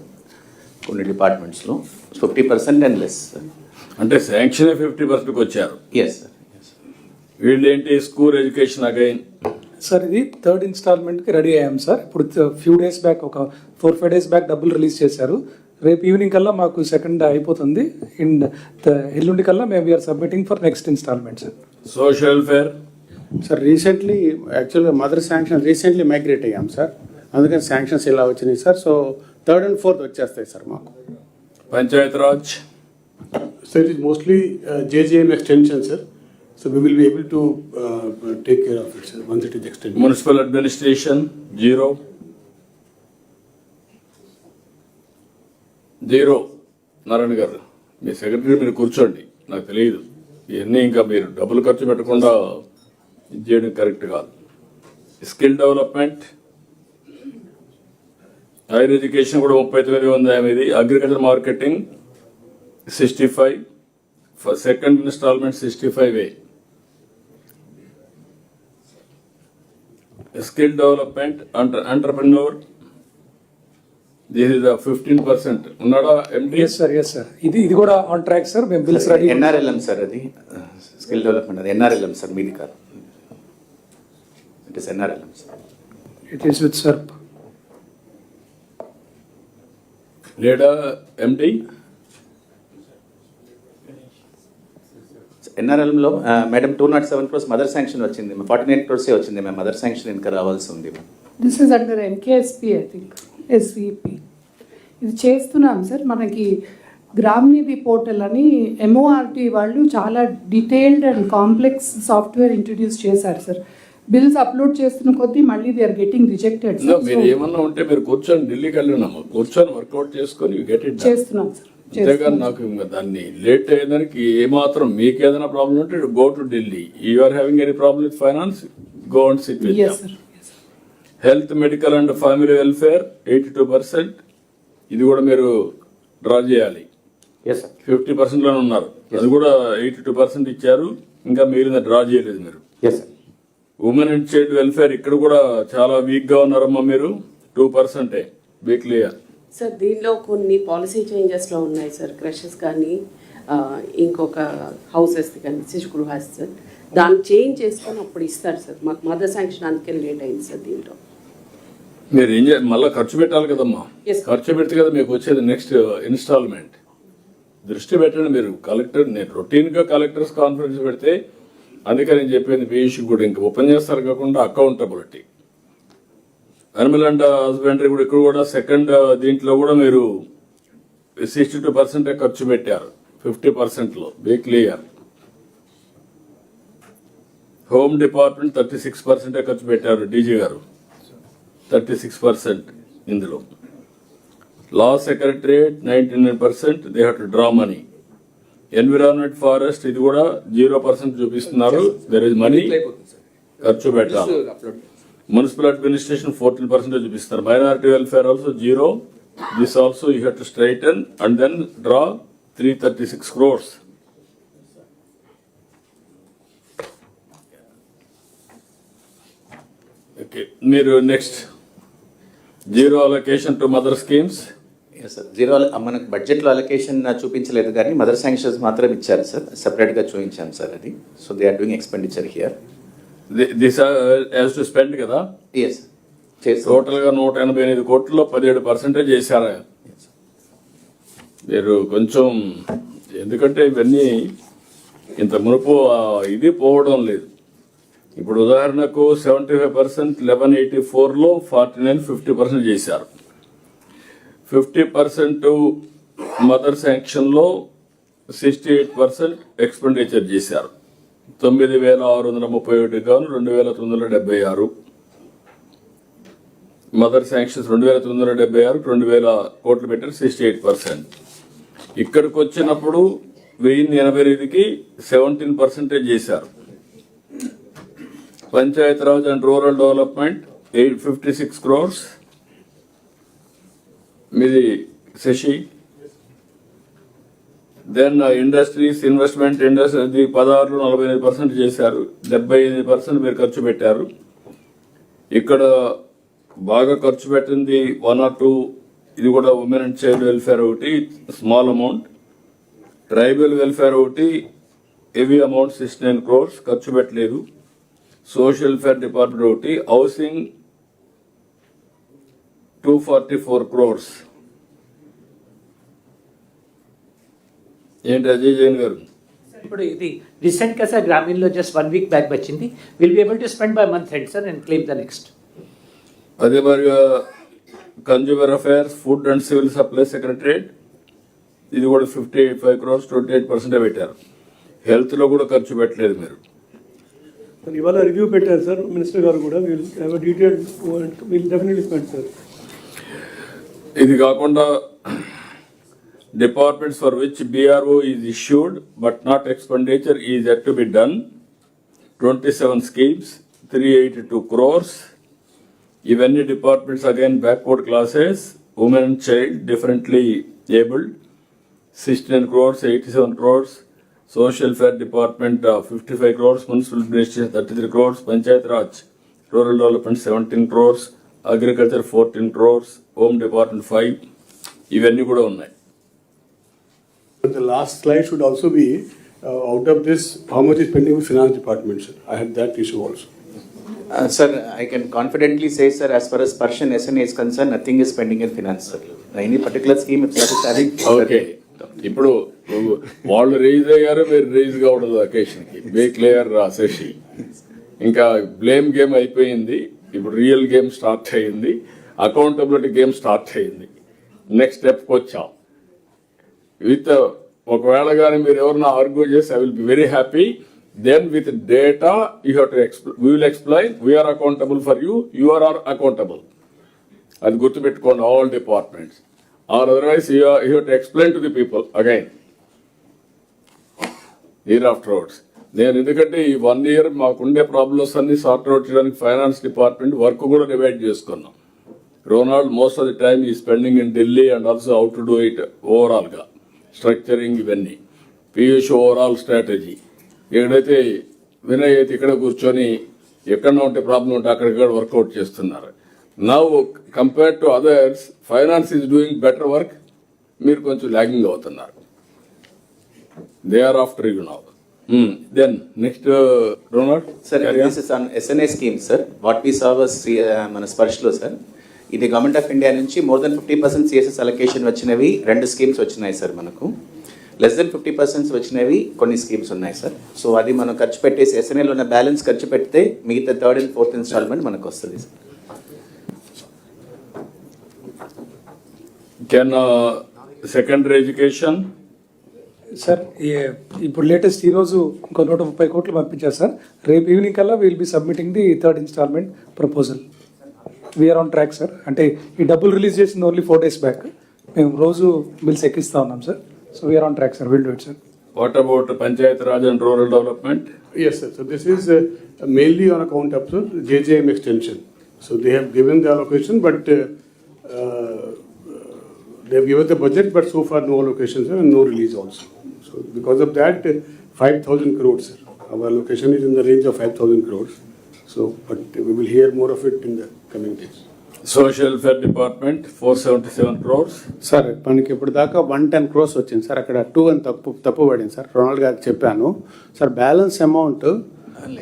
కొన్ని డిపార్ట్మెంట్స్లో. 50% అండ్ లెస్ సార్. అంటే శాంక్షన్ 50%కి వచ్చారు. Yes sir. వీళ్ళేంటి స్కూల్ ఎడ్యుకేషన్ అగైన్. సార్ ఇది 3rd ఇన్స్టాల్మెంట్కి రెడీ అయ్యాం సార్. ఇప్పుడు ఫ్యూ డేస్ బ్యాక్, ఒక 4-5 days బ్యాక్ డబ్బులు రిలీజ్ చేశారు. రేపు ఈవినింగ్ కల్లా మాకు 2nd అయిపోతుంది. అండ్ ఎల్లుండి కల్లా మేము we're submitting for next instalment sir. Social welfare sir recently యాక్చువల్గా మదర్ శాంక్షన్ రీసెంట్లీ మైగ్రేట్ అయ్యాం సార్. అందుకని శాంక్షన్స్ ఇలా వచ్చినాయి sir. So 3rd and 4th వచ్చేస్తాయి సార్ మాకు. Panchayat Raj Sir, it is mostly JJM extension, sir. So we will be able to take care of it, sir, once it is extended. Municipal administration 0. Narayana గారు మీ secretary మీరు కూర్చోండి. నాకు తెలియదు ఇవన్నీ ఇంకా మీరు డబ్బులు ఖర్చు పెట్టకుండా ఇది చేయడం కరెక్ట్ కాదు. స్కిల్ డెవలప్మెంట్, హైయర్ ఎడ్యుకేషన్ కూడా 39,900. Agriculture marketing 65. For second installment 65A. Skill development, entrepreneur, this is a 15%. ఉన్నాడా MD? Yes sir, yes sir. ఇది కూడా ఆన్ ట్రాక్ సార్. మేము బిల్స్ రెడీ. NRLM సార్, అది స్కిల్ డెవలప్మెంట్. అది NRLM sir, మీది కాదు. It is NRLM sir. It is with SERP. లేడా MD? NRLMలో మేడం 207 crores మదర్ శాంక్షన్ వచ్చింది. 49 crores వచ్చింది. మేము మదర్ శాంక్షన్ ఇంకా రావాల్సి ఉంది. This is under MKSP, I think SVP. ఇది చేస్తున్నాం సార్. మనకి గ్రామ్నిధి పోర్టల్ అని MORT వాళ్ళు చాలా detailed and complex software introduce చేశారు సార్. బిల్స్ అప్లోడ్ చేస్తున్న కొద్దీ మళ్ళీ దే ఆర్ గెటింగ్ రిజెక్టెడ్. మీరు ఏమన్నా ఉంటే మీరు కూర్చొని ఢిల్లీకి వెళ్ళినాము, కూర్చొని వర్కౌట్ చేసుకొని యూ గెట్ ఇట్ చేస్తున్నాం సార్. అంతేగాని నాకు ఇంకా దాన్ని లేట్ అయ్యేదానికి ఏమాత్రం మీకు ఏదైనా ప్రాబ్లం ఉంటే go to Delhi. You are having any problem with finance, go and sit with Yes, sir. Health, medical and family welfare 82%. ఇది కూడా మీరు డ్రా చేయాలి. Yes sir. 50% లోనే ఉన్నారు, అది కూడా 82% ఇచ్చారు. ఇంకా మిగిలిన డ్రా చేయలేదు మీరు. Yes sir. Women and child welfare ఇక్కడ కూడా చాలా వీక్ గా ఉన్నారమ్మా మీరు. 2%. Be clear. సార్ దీనిలో కొన్ని పాలసీ చేంజెస్లో ఉన్నాయి సార్. క్రషెస్ కానీ ఇంకొక హౌసెస్ కానీ శిశుగృహాస్ సార్, దాన్ని చేంజ్ చేసుకొని అప్పుడు ఇస్తారు సార్. మాకు మదర్ శాంక్షన్ అందుకే లేట్ అయింది సార్. దీంట్లో మీరు ఏం చేయాలి, మళ్ళీ ఖర్చు పెట్టాలి కదమ్మా. Yes. ఖర్చు పెడితే కదా మీకు వచ్చేది నెక్స్ట్ ఇన్స్టాల్మెంట్. దృష్టి పెట్టండి మీరు. కలెక్టర్, నేను రొటీన్ గా కలెక్టర్స్ కాన్ఫరెన్స్ పెడితే అందుకే నేను చెప్పింది పీయూష్ కూడా ఇంకా ఓపెన్ చేస్తారు కాకుండా అకౌంటబిలిటీ. అనిమల్ అండ్ హస్బెండరీ కూడా ఇక్కడ కూడా సెకండ్ దీంట్లో కూడా మీరు 62% ఖర్చు పెట్టారు 50% లో. Be clear. హోమ్ డిపార్ట్మెంట్ 36% ఖర్చు పెట్టారు డీజీ గారు. 36% ఇందులో. Law secretariat 99%, they have to draw money. Environment, forest ఇది కూడా 0% చూపిస్తున్నారు. దెర్ ఇస్ మనీ, ఖర్చు పెట్టాలి. మున్సిపల్ అడ్మినిస్ట్రేషన్ 14% చూపిస్తారు. Minority welfare also 0. This also you have to straighten and then draw 336 crores. Okay, మీరు next zero allocation to mother schemes. Yes sir. Zero మనకు బడ్జెట్లో allocation చూపించలేదు కానీ మదర్ శాంక్షన్స్ మాత్రం ఇచ్చారు సార్. సెపరేట్గా చూపించాను సార్ అది. So they are doing expenditure here. This has to spend కదా. ఎస్ చేస్తాం. టోటల్ గా 188 కోట్లలో 17% చేశారా మీరు? కొంచెం ఎందుకంటే ఇవన్నీ ఇంత మునుపు ఇది పోవడం లేదు. ఇప్పుడు ఉదాహరణకు 75% 1184లో 49 50% చేశారు. 50% మదర్ శాంక్షన్ లో 68% ఎక్స్పెండిచర్ చేశారు. 9631 గాను 2976 మదర్ శాంక్షన్స్ 2976 2000 కోట్లు పెట్టారు. 68%. ఇక్కడికి వచ్చినప్పుడు 1089కి 17% చేశారు. Panchayati Raj and rural development 856 crores. మీది Sashi. Then industries, investment, industry 16లో 48% చేశారు. 78% మీరు ఖర్చు పెట్టారు. ఇక్కడ బాగా ఖర్చు పెట్టింది 1 or 2. ఇది కూడా ఉమెన్ అండ్ చైల్డ్ వెల్ఫేర్ ఒకటి స్మాల్ అమౌంట్. ట్రైబల్ వెల్ఫేర్ ఒకటి హెవీ అమౌంట్ 69 crores ఖర్చు పెట్టలేదు. సోషల్ వెల్ఫేర్ డిపార్ట్మెంట్ ఒకటి. Housing 244 crores. ఏంటి అజయ్ జైన్ గారు? ఇప్పుడు ఇది రీసెంట్ గా సార్ గ్రామీణలో జస్ట్ 1 week బ్యాక్ వచ్చింది. Will be able to spend by month end sir and claim the next. అదే మరి consumer affairs, food and civil supply secretariat ఇది కూడా 55 crores 28% పెట్టారు. హెల్త్ లో కూడా ఖర్చు పెట్టలేదు మీరు. ఇవాళ రివ్యూ పెట్టారు సార్ మినిస్టర్ గారు కూడా. Will definitely spend sir. ఇది కాకుండా departments for which BRO is issued but not expenditure is at to be done 27 schemes 382 crores. ఇవన్నీ departments again backward classes, women and child, differently abled 16 crores 87 crores. Social welfare department 55 crores, municipal administration 33 crores, Panchayat Raj rural development 17 crores, agriculture 14 crores, home department 5. ఇవన్నీ కూడా ఉన్నాయి. The last slide should also be out of this how much is pending with finance department, sir. I had that issue also. Sir, I can confidently say, sir, as far as Persian SNA is concerned, nothing is pending in finance, sir. Any particular scheme, if that is adding. Okay, ఇప్పుడు వాళ్ళు raise అయ్యారు, మీరు raise కావడదు occasion కి. Be clear Shashi. ఇంకా blame game అయిపోయింది. ఇప్పుడు real game start అయ్యింది. Accountability game start అయ్యింది. నెక్స్ట్ స్టెప్కి వచ్చాం. విత్ ఒకవేళ కానీ మీరు ఎవరన్నా ఆర్గ్యూ చేసి I will be very happy. Then with data you have to we will explain we are accountable for you, you are accountable. అది గుర్తుపెట్టుకోండి all departments. or otherwise you have to explain to the people again. Year afterwards. నేను ఎందుకంటే ఈ 1 year మాకుండే problems అన్ని sort out చేయడానికి finance department work కూడా divide చేసుకున్నాం. Ronald most of the time ఈ spending in Delhi and also how to do it overall గా స్ట్రక్చరింగ్ ఇవన్నీ పీయూష్ ఓవరాల్ స్ట్రాటజీ. ఎక్కడైతే వినయ్ అయితే ఇక్కడ కూర్చొని ఎక్కడ ఉంటే ప్రాబ్లం ఉంటే అక్కడిక్కడ వర్కౌట్ చేస్తున్నారు. Now compare to others finance is doing better work, మీరు కొంచెం లాగింగ్ అవుతున్నారు. They are after you now. Then next, Ronald. Sir, this is on SNA scheme, sir. What we saw was మన స్పర్శలో sir, ఇది government of India నుంచి more than 50% CSS allocation వచ్చినవి 2 schemes వచ్చినాయి sir. మనకు less than 50% వచ్చినవి కొన్ని schemes ఉన్నాయి sir. So అది మనం ఖర్చు పెట్టేసి ఎస్ఎన్ఏలో ఉన్న బ్యాలెన్స్ ఖర్చు పెడితే మిగతా 3rd and 4th ఇన్స్టాల్మెంట్ మనకు వస్తుంది sir. Can secondary education? Sir ఇప్పుడు లేటెస్ట్ ఈరోజు ఇంకో 130 కోట్లు పంపించారు సార్. రేపు ఈవినింగ్ కల్లా will be submitting the 3rd instalment proposal. We're on track sir. అంటే ఈ డబ్బులు రిలీజ్ చేసింది ఓన్లీ 4 days బ్యాక్. మేము రోజు బిల్స్ ఎక్కిస్తా ఉన్నాం sir. So we're on track sir. Will do it sir. What about Panchayat Raj and Rural Development? Yes, sir. So this is mainly on account of JJM extension. So they have given the allocation, but they have given the budget, but so far no allocations and no release also. So because of that, 5,000 crores. Sir. Our allocation is in the range of 5,000 crores. So, but we will hear more of it in the coming days. Social Welfare Department 477 crores. Sir మనకి ఇప్పుడు దాకా 110 crores వచ్చింది sir. అక్కడ 2 అని తప్పు పడింది sir. Ronald గారికి చెప్పాను సార్. బ్యాలెన్స్ అమౌంట్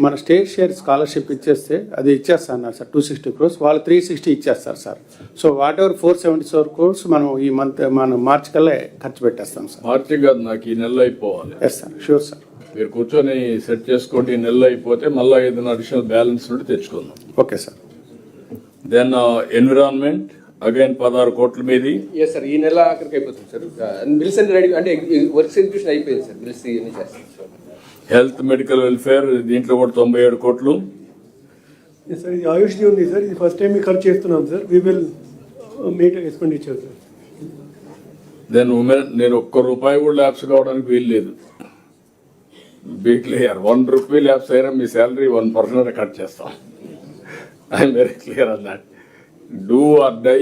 మన స్టేట్ షేర్ స్కాలర్షిప్ ఇచ్చేస్తే అది ఇచ్చేస్తాను సార్ 260 crores. వాళ్ళు 360 ఇచ్చేస్తారు sir. So what ever 474 crores మనం ఈ మంత్ మనం మార్చి కల్లా ఖర్చు పెట్టేస్తాం సార్. మార్చి కాదు, నాకు ఈ నెల అయిపోవాలి. Yes sir, sure sir. మీరు కూర్చొని సెట్ చేసుకోండి. ఈ నెల అయిపోతే మళ్ళీ ఏదైనా అడిషనల్ బ్యాలెన్స్ నుండి తెచ్చుకుందాం. Okay sir. Then environment again 16 కోట్ల మీది. ఎస్ సార్, ఈ నెల ఆఖరికి అయిపోతుంది సార్. బిల్స్ అన్ని రెడీ, అంటే వర్క్స్ ఎగ్జిక్యూషన్ అయిపోయింది సార్. బిల్స్ ఇవన్నీ చేస్తాం సార్. హెల్త్ మెడికల్ వెల్ఫేర్ దీంట్లో కూడా 97 కోట్లు. సార్ ఇది ఆయుష్ది ఉంది సార్. ఇది ఫస్ట్ టైం ఖర్చు చేస్తున్నాం sir. We will make expenditure sir. Then women, నేను ఒక్క రూపాయి కూడా ల్యాబ్స్ కావడానికి వీలు లేదు. బీ క్లియర్, 1 రూపీ ల్యాబ్స్ అయినా మీ శాలరీ 1% కట్ చేస్తాం. I'm very clear on that. Do or die,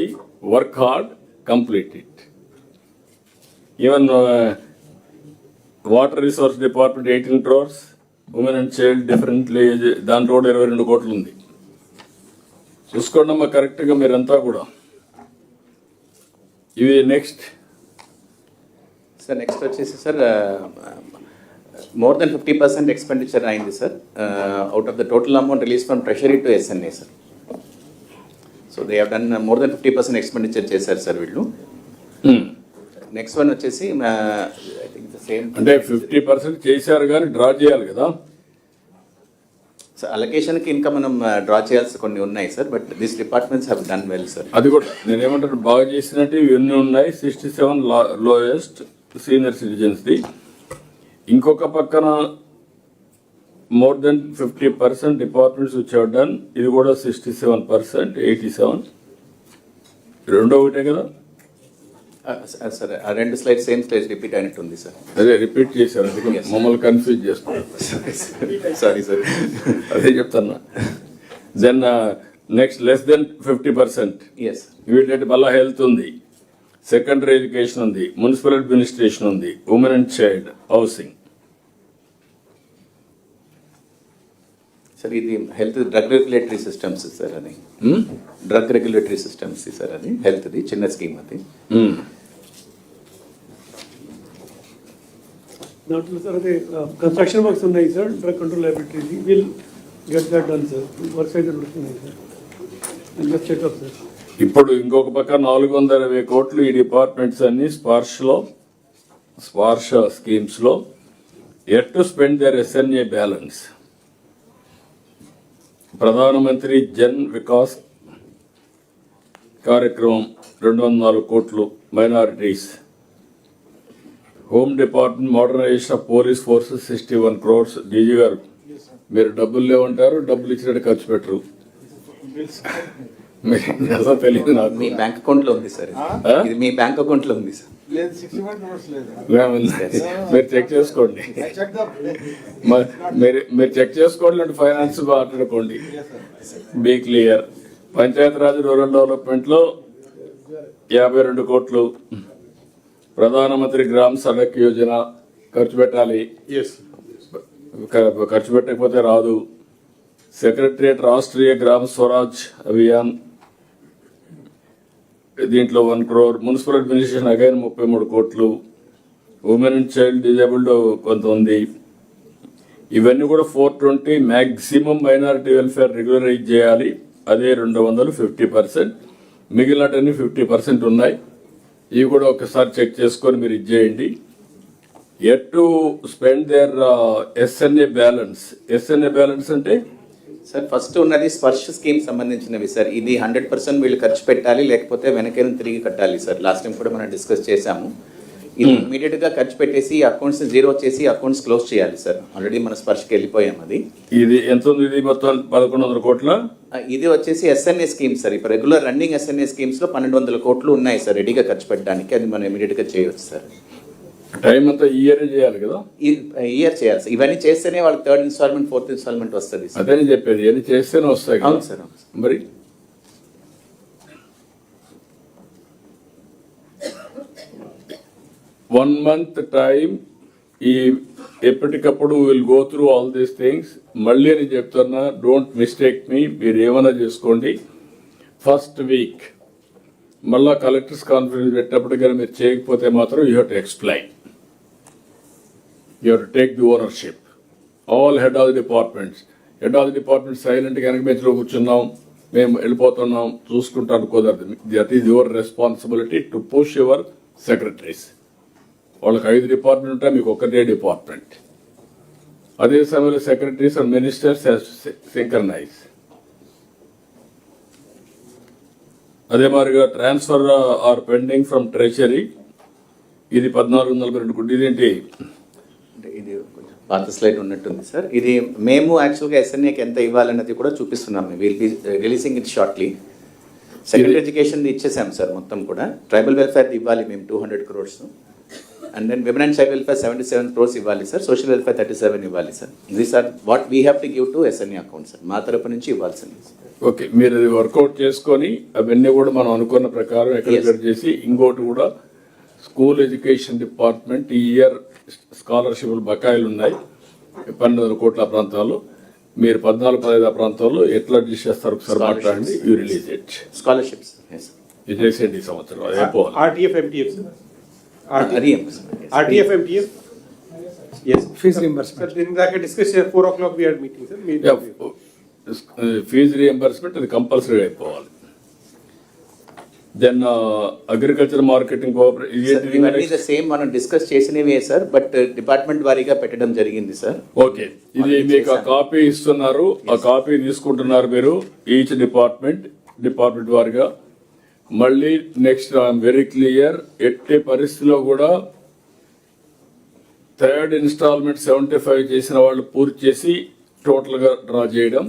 work hard, complete it. Even water resource department 18 crores, women and child differently దాంట్లో కూడా 22 కోట్లు ఉంది. చూసుకోండి అమ్మా కరెక్ట్గా మీరంతా కూడా. ఇవి నెక్స్ట్ సార్. నెక్స్ట్ వచ్చేసి సార్, మోర్ దెన్ 50% ఎక్స్పెండిచర్ అయింది sir. Out of the total amount release from treasury to SNA sir. So they have done more than 50% expenditure చేశారు సార్ వీళ్ళు. నెక్స్ట్ వన్ వచ్చేసి ఐ థింక్ ద సేమ్, అంటే 50% చేశారు కానీ draw చేయాలి కదా sir. అలొకేషన్కి ఇంకా మనం డ్రా చేయాల్సి కొన్ని ఉన్నాయి sir. But this departments have done well sir. అది కూడా నేను ఏమంటాను, బాగా చేసినట్టు ఇవన్నీ ఉన్నాయి. 67 లోయెస్ట్ సీనియర్ సిటిజన్స్ది. ఇంకొక పక్కన more than 50% departments which have done. ఇది కూడా 67%, 87. రెండో ఒకటే కదా సార్. ఆ 2 slides సేమ్ స్లైడ్స్ రిపీట్ అయినట్టుంది సార్. అదే రిపీట్ చేశారు, అందుకే మమ్మల్ని కన్ఫ్యూజ్ చేస్తున్నారు. సారీ సార్, అదే చెప్తున్నా. Then next less than 50%. Yes వీటి మళ్ళీ హెల్త్ ఉంది, సెకండరీ ఎడ్యుకేషన్ ఉంది, మున్సిపల్ అడ్మినిస్ట్రేషన్ ఉంది, women and child, housing. Sir ఇది health drug regulatory systems sir. అది డ్రగ్ రెగ్యులేటరీ సిస్టమ్స్ సార్. అది హెల్త్ది చిన్న స్కీమ్ అది. దాంట్లో సార్ అదే కన్స్ట్రక్షన్ వర్క్స్ ఉన్నాయి sir. Drug control laboratory will get that done sir. Works అయితే నడుస్తున్నాయి సార్. Just checkup sir. ఇప్పుడు ఇంకొక పక్క 420 కోట్లు ఈ డిపార్ట్మెంట్స్ అన్ని స్పార్ష స్కీమ్స్ లో at to spend there SNA balance. Pradhan Mantri Jan Vikas Karyakram 204 కోట్లు minorities. Home department modernisation of police forces 61 crores. DG గారు మీరు డబ్బులు లేవంటారు, డబ్బులు ఇచ్చినట్టు ఖర్చు పెట్టరు. మీరు ఏం చేస్తారో తెలియదు నాకు. మీ బ్యాంక్ అకౌంట్లో ఉంది సార్, ఇది మీ బ్యాంక్ అకౌంట్లో ఉంది సార్. మీరు చెక్ చేసుకోండి, మీరు చెక్ చేసుకోండి అంటే ఫైనాన్స్ మాట్లాడుకోండి. Be clear. పంచాయతీరాజ్ రూరల్ డెవలప్మెంట్లో 52 కోట్లు. ప్రధానమంత్రి గ్రామ్ సడక్ యోజన ఖర్చు పెట్టాలి, ఖర్చు పెట్టకపోతే రాదు. సెక్రటరియట్ రాష్ట్రీయ గ్రామ స్వరాజ్ అభియాన్, దీంట్లో 1 crore. మున్సిపల్ అడ్మినిస్ట్రేషన్ అగైన్ 33 కోట్లు. ఉమెన్ అండ్ చైల్డ్ డిజేబుల్డ్ కొంత ఉంది. ఇవన్నీ కూడా 420. మ్యాక్సిమం మైనారిటీ వెల్ఫేర్ రెగ్యులరైజ్ చేయాలి, అదే 200, 50%. మిగిలినటన్నీ 50% ఉన్నాయి. ఇవి కూడా ఒకసారి చెక్ చేసుకొని మీరు ఇచ్చేయండి. At to spend there SNA balance. SNA balance అంటే సార్ ఫస్ట్ ఉన్నది స్పర్శ స్కీమ్ సంబంధించినవి సార్. ఇది 100% వీళ్ళు ఖర్చు పెట్టాలి, లేకపోతే వెనకేను తిరిగి కట్టాలి సార్. లాస్ట్ టైం కూడా మనం డిస్కస్ చేశాము. ఇది ఇమీడియట్ గా ఖర్చు పెట్టేసి అకౌంట్స్ జీరో చేసి అకౌంట్స్ క్లోజ్ చేయాలి సార్. ఆల్రెడీ మన స్పర్శకి వెళ్ళిపోయాం. అది ఇది ఎంత ఉంది? ఇది మొత్తం 1100 కోట్ల. ఇది వచ్చేసి ఎస్ఎన్ఏ స్కీమ్ సార్. ఇప్పుడు రెగ్యులర్ రన్నింగ్ ఎస్ఎన్ఏ స్కీమ్స్ లో 1200 కోట్లు ఉన్నాయి సార్ రెడీగా ఖర్చు పెట్టడానికి. అది మనం ఇమీడియట్ గా చేయవచ్చు సార్. టైం అంతా ఇయర్ చేయాలి కదా? ఇయర్ చేయాలి సార్. ఇవన్నీ చేస్తేనే వాళ్ళకి 3rd ఇన్స్టాల్మెంట్ 4th ఇన్స్టాల్మెంట్ వస్తుంది సార్. అదే చెప్పేది, ఇవన్నీ చేస్తేనే వస్తాయి. అవును సార్. మరి 1 month టైం. ఈ ఎప్పటికప్పుడు will go through all these things. మళ్ళీ నేను చెప్తున్నా, డోంట్ మిస్టేక్ మీ. మీరు ఏమైనా చేసుకోండి. ఫస్ట్ వీక్ మళ్ళా కలెక్టర్స్ కాన్ఫరెన్స్ పెట్టినప్పుడు కానీ మీరు చేయకపోతే మాత్రం you have to explain. You have to take the ownership. All head of the departments. Head of the department silent వెనక బెంచ్లో కూర్చున్నాం, మేము వెళ్ళిపోతున్నాం, చూసుకుంటాను, కుదరదు. That is your responsibility to push your secretaries. వాళ్ళకి 5 డిపార్ట్మెంట్ ఉంటాయి, మీకు ఒకటే డిపార్ట్మెంట్. అదే సమయంలో సెక్రటరీస్ అండ్ మినిస్టర్స్ సింక్రనైజ్. అదే మాదిరిగా transfer are pending from treasury, ఇది 1442 కోట్లు. ఇదేంటి? ఇది కొంచెం పాత స్లైడ్ ఉన్నట్టుంది సార్. ఇది మేము యాక్చువల్గా ఎస్ఎన్ఏకి ఎంత ఇవ్వాలన్నది కూడా చూపిస్తున్నాం. Will be releasing it shortly. Secondary education ఇచ్చేసాం సార్ మొత్తం కూడా. ట్రైబల్ వెల్ఫేర్ ఇవ్వాలి మేము 200 crores. And then women and child welfare 77 crores ఇవ్వాలి సార్. సోషల్ వెల్ఫేర్ 37 ఇవ్వాలి sir. These are what we have to give to SNA account sir. మా తరపు నుంచి ఇవ్వాల్సింది. ఓకే, మీరు అది వర్కౌట్ చేసుకొని అవన్నీ కూడా మనం అనుకున్న ప్రకారం ఎక్కడ చేసి, ఇంకోటి కూడా స్కూల్ ఎడ్యుకేషన్ డిపార్ట్మెంట్ ఈ ఇయర్ స్కాలర్షిప్లు బకాయిలు ఉన్నాయి 1200 కోట్ల ప్రాంతాల్లో. మీరు 14-15 ప్రాంతాల్లో ఎట్లా అడ్జస్ట్ చేస్తారు ఒకసారి మాట్లాడండి. You release it. స్కాలర్షిప్స్ ఇది చేసేయండి ఈ సంవత్సరం. అయిపోవాలి. RTF, MTF, sir. RTF, MTF. Yes. Fees reimbursement. Sir, in that discussion at 4 o'clock we had meeting, sir. Fee reimbursement అది కంపల్సరీ అయిపోవాలి. దెన్ అగ్రికల్చర్ మార్కెటింగ్ ఇవన్నీ సేమ్ మనం డిస్కస్ చేసినవే సార్, బట్ డిపార్ట్మెంట్ వారీగా పెట్టడం జరిగింది సార్. ఓకే, ఇది మీకు ఆ కాపీ ఇస్తున్నారు, ఆ కాపీ తీసుకుంటున్నారు మీరు ఈచ్ డిపార్ట్మెంట్ వారిగా. మళ్ళీ నెక్స్ట్ ఐఎమ్ వెరీ క్లియర్, ఎట్టి పరిస్థితిలో కూడా 3rd ఇన్స్టాల్మెంట్ 75 చేసిన వాళ్ళు పూర్తి చేసి టోటల్గా డ్రా చేయడం,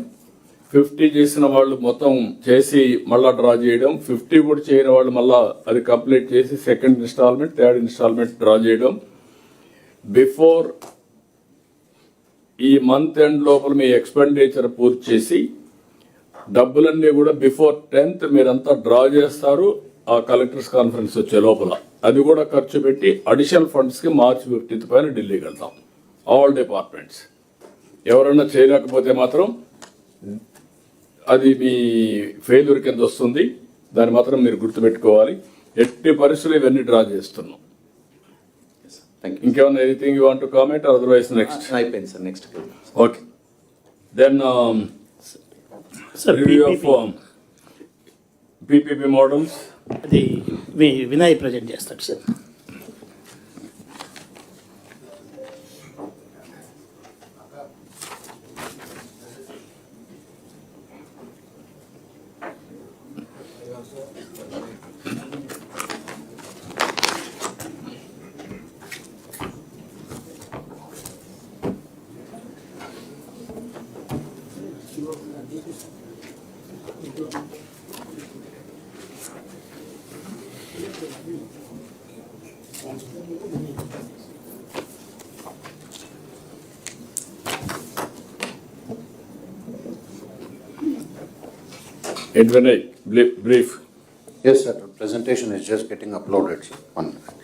50 చేసిన వాళ్ళు మొత్తం చేసి మళ్ళా డ్రా చేయడం, 50 కూడా చేయని వాళ్ళు మళ్ళా అది కంప్లీట్ చేసి 2nd instalment 3rd instalment draw చేయడం. బిఫోర్ ఈ మంత్ ఎండ్ లోపల మీ ఎక్స్పెండిచర్ పూర్తి చేసి డబ్బులన్నీ కూడా బిఫోర్ 10th మీరంతా డ్రా చేస్తారు. ఆ కలెక్టర్స్ కాన్ఫరెన్స్ వచ్చే లోపల అది కూడా ఖర్చు పెట్టి అడిషనల్ ఫండ్స్కి March 15th పైన ఢిల్లీకి వెళ్తాం. All departments. ఎవరైనా చేయలేకపోతే మాత్రం అది మీ ఫెయిల్యూర్ కింద వస్తుంది. దాన్ని మాత్రం మీరు గుర్తుపెట్టుకోవాలి. ఎట్టి పరిస్థితులు ఇవన్నీ డ్రా చేస్తున్నాం. ఇంకేమన్నా anything you want to comment? Otherwise next అయిపోయింది sir. Next okay. Then review of PPP models అది వినయ్ ప్రజెంట్ చేస్తాడు sir. Edwin, brief. Yes, sir. The presentation is just getting uploaded. Sir. 1 minute.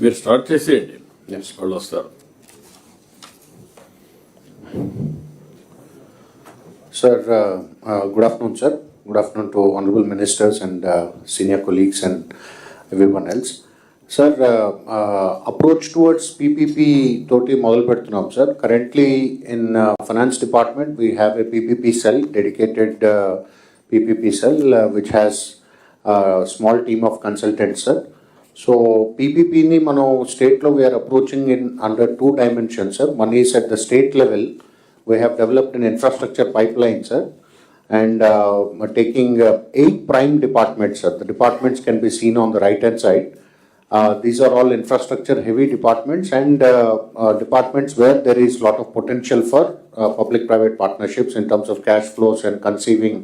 మీరు స్టార్ట్ చేసేయండి. Yes. వాళ్ళు వస్తారు. Sir, good afternoon, sir. Good afternoon to honorable ministers and senior colleagues and everyone else. Sir, approach towards PPP toti model pettunnam, sir. Currently in finance department we have a PPP cell, dedicated PPP cell, which has a small team of consultants, sir. So PPP ni mano state lo we are approaching in under 2 dimensions, sir. One is at the state level, we have developed an infrastructure pipeline, sir, and taking 8 prime departments, sir. The departments can be seen on the right hand side. These are all infrastructure heavy departments and departments where there is lot of potential for public-private partnerships in terms of cash flows and conceiving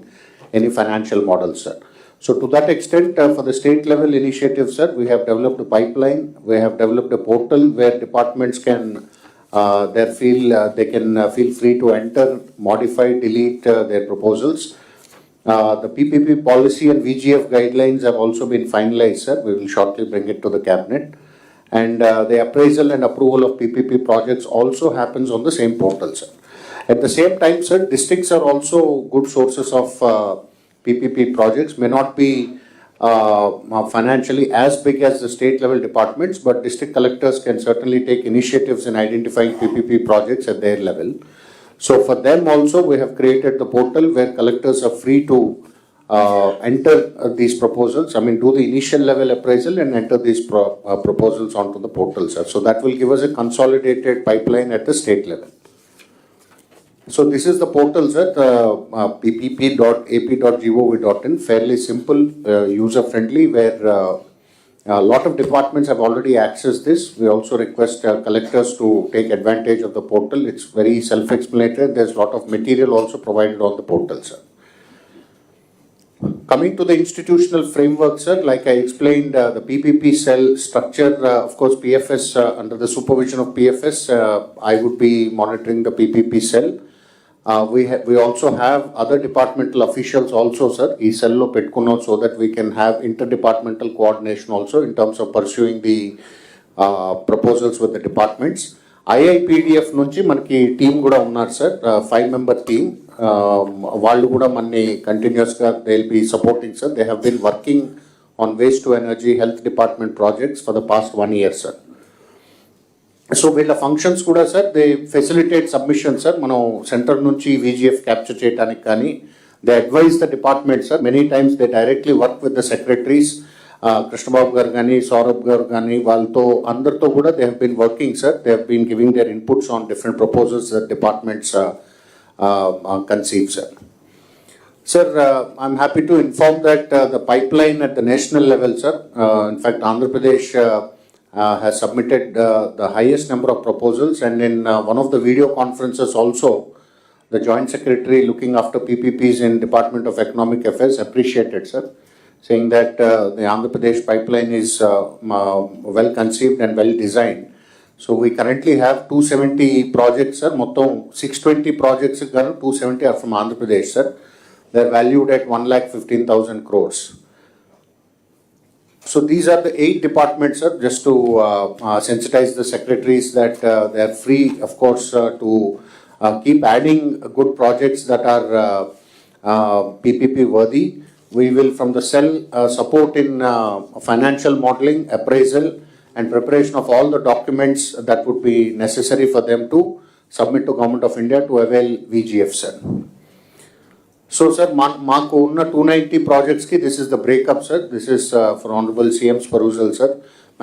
any financial models, sir. So to that extent, for the state level initiatives, sir, we have developed a pipeline. We have developed a portal where departments can they can feel free to enter, modify, delete their proposals. The PPP policy and VGF guidelines have also been finalized, sir. We will shortly bring it to the cabinet. And the appraisal and approval of PPP projects also happens on the same portal, sir. At the same time, sir, districts are also good sources of PPP projects. May not be financially as big as the state level departments, but district collectors can certainly take initiatives in identifying PPP projects at their level. So for them also, we have created the portal where collectors are free to enter these proposals. I mean, do the initial level appraisal and enter these proposals onto the portal, sir. So that will give us a consolidated pipeline at the state level. So this is the portal, sir, ppp.ap.gov.in, fairly simple, user-friendly, where a lot of departments have already accessed this. We also request collectors to take advantage of the portal. It's very self-explanatory. There's a lot of material also provided on the portal, sir. Coming to the institutional framework, sir, like I explained, the PPP cell structure, of course, PFS, under the supervision of PFS, I would be monitoring the PPP cell. We also have other departmental officials also, sir, ee cell lo pettukunnam so that we can have interdepartmental coordination also in terms of pursuing the proposals with the departments. IIPDF nunchi manaki team kuda unnaru, sir, 5-member team. Vallu kuda manni continuous ga they'll be supporting, sir. They have been working on waste to energy health department projects for the past 1 year, sir. So వీళ్ళ functions కూడా sir they facilitate submission sir మనం centre నుంచి VGF capture చేయడానికి కానీ they advise the department sir many times they directly work with the secretaries Krishnababu garu కానీ సౌరభ్ గారు కానీ వాళ్ళతో అందరితో కూడా they have been working sir they have been giving their inputs on different proposals that departments conceive sir. Sir, I'm happy to inform that the pipeline at the national level, sir, in fact, Andhra Pradesh has submitted the highest number of proposals, and in one of the video conferences also, the Joint Secretary looking after PPPs in Department of Economic Affairs appreciated, sir, saying that the Andhra Pradesh pipeline is well conceived and well designed. So we currently have 270 projects, sir. Mottom 620 projects, 270 are from Andhra Pradesh, sir. They're valued at 1,15,000 crores. So these are the 8 departments, sir, just to sensitize the secretaries that they are free, of course, to keep adding good projects that are PPP worthy. We will, from the cell, support in financial modeling, appraisal, and preparation of all the documents that would be necessary for them to submit to Government of India to avail VGF, sir. So, sir, maaku unna 290 projects ki this is the breakup, sir. This is for Honorable CM's perusal, sir.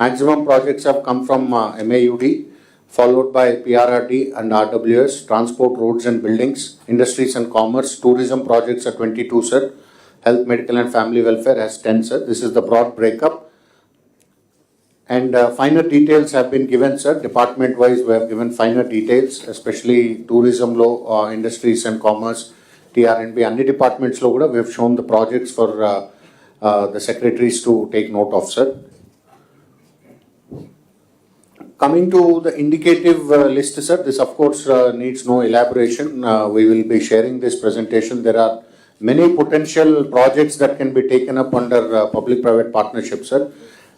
Maximum projects have come from MAUD, followed by PRRD and RWS, transport, roads and buildings, industries and commerce. Tourism projects are 22, sir. Health, medical and family welfare has 10, sir. This is the broad breakup. And finer details have been given, sir. Department-wise, we have given finer details, especially tourism, law, industries and commerce, TRNB, and departments lo kuda we have shown the projects for the secretaries to take note of, sir. Coming to the indicative list, sir, this of course needs no elaboration. We will be sharing this presentation. There are many potential projects that can be taken up under public-private partnership, sir.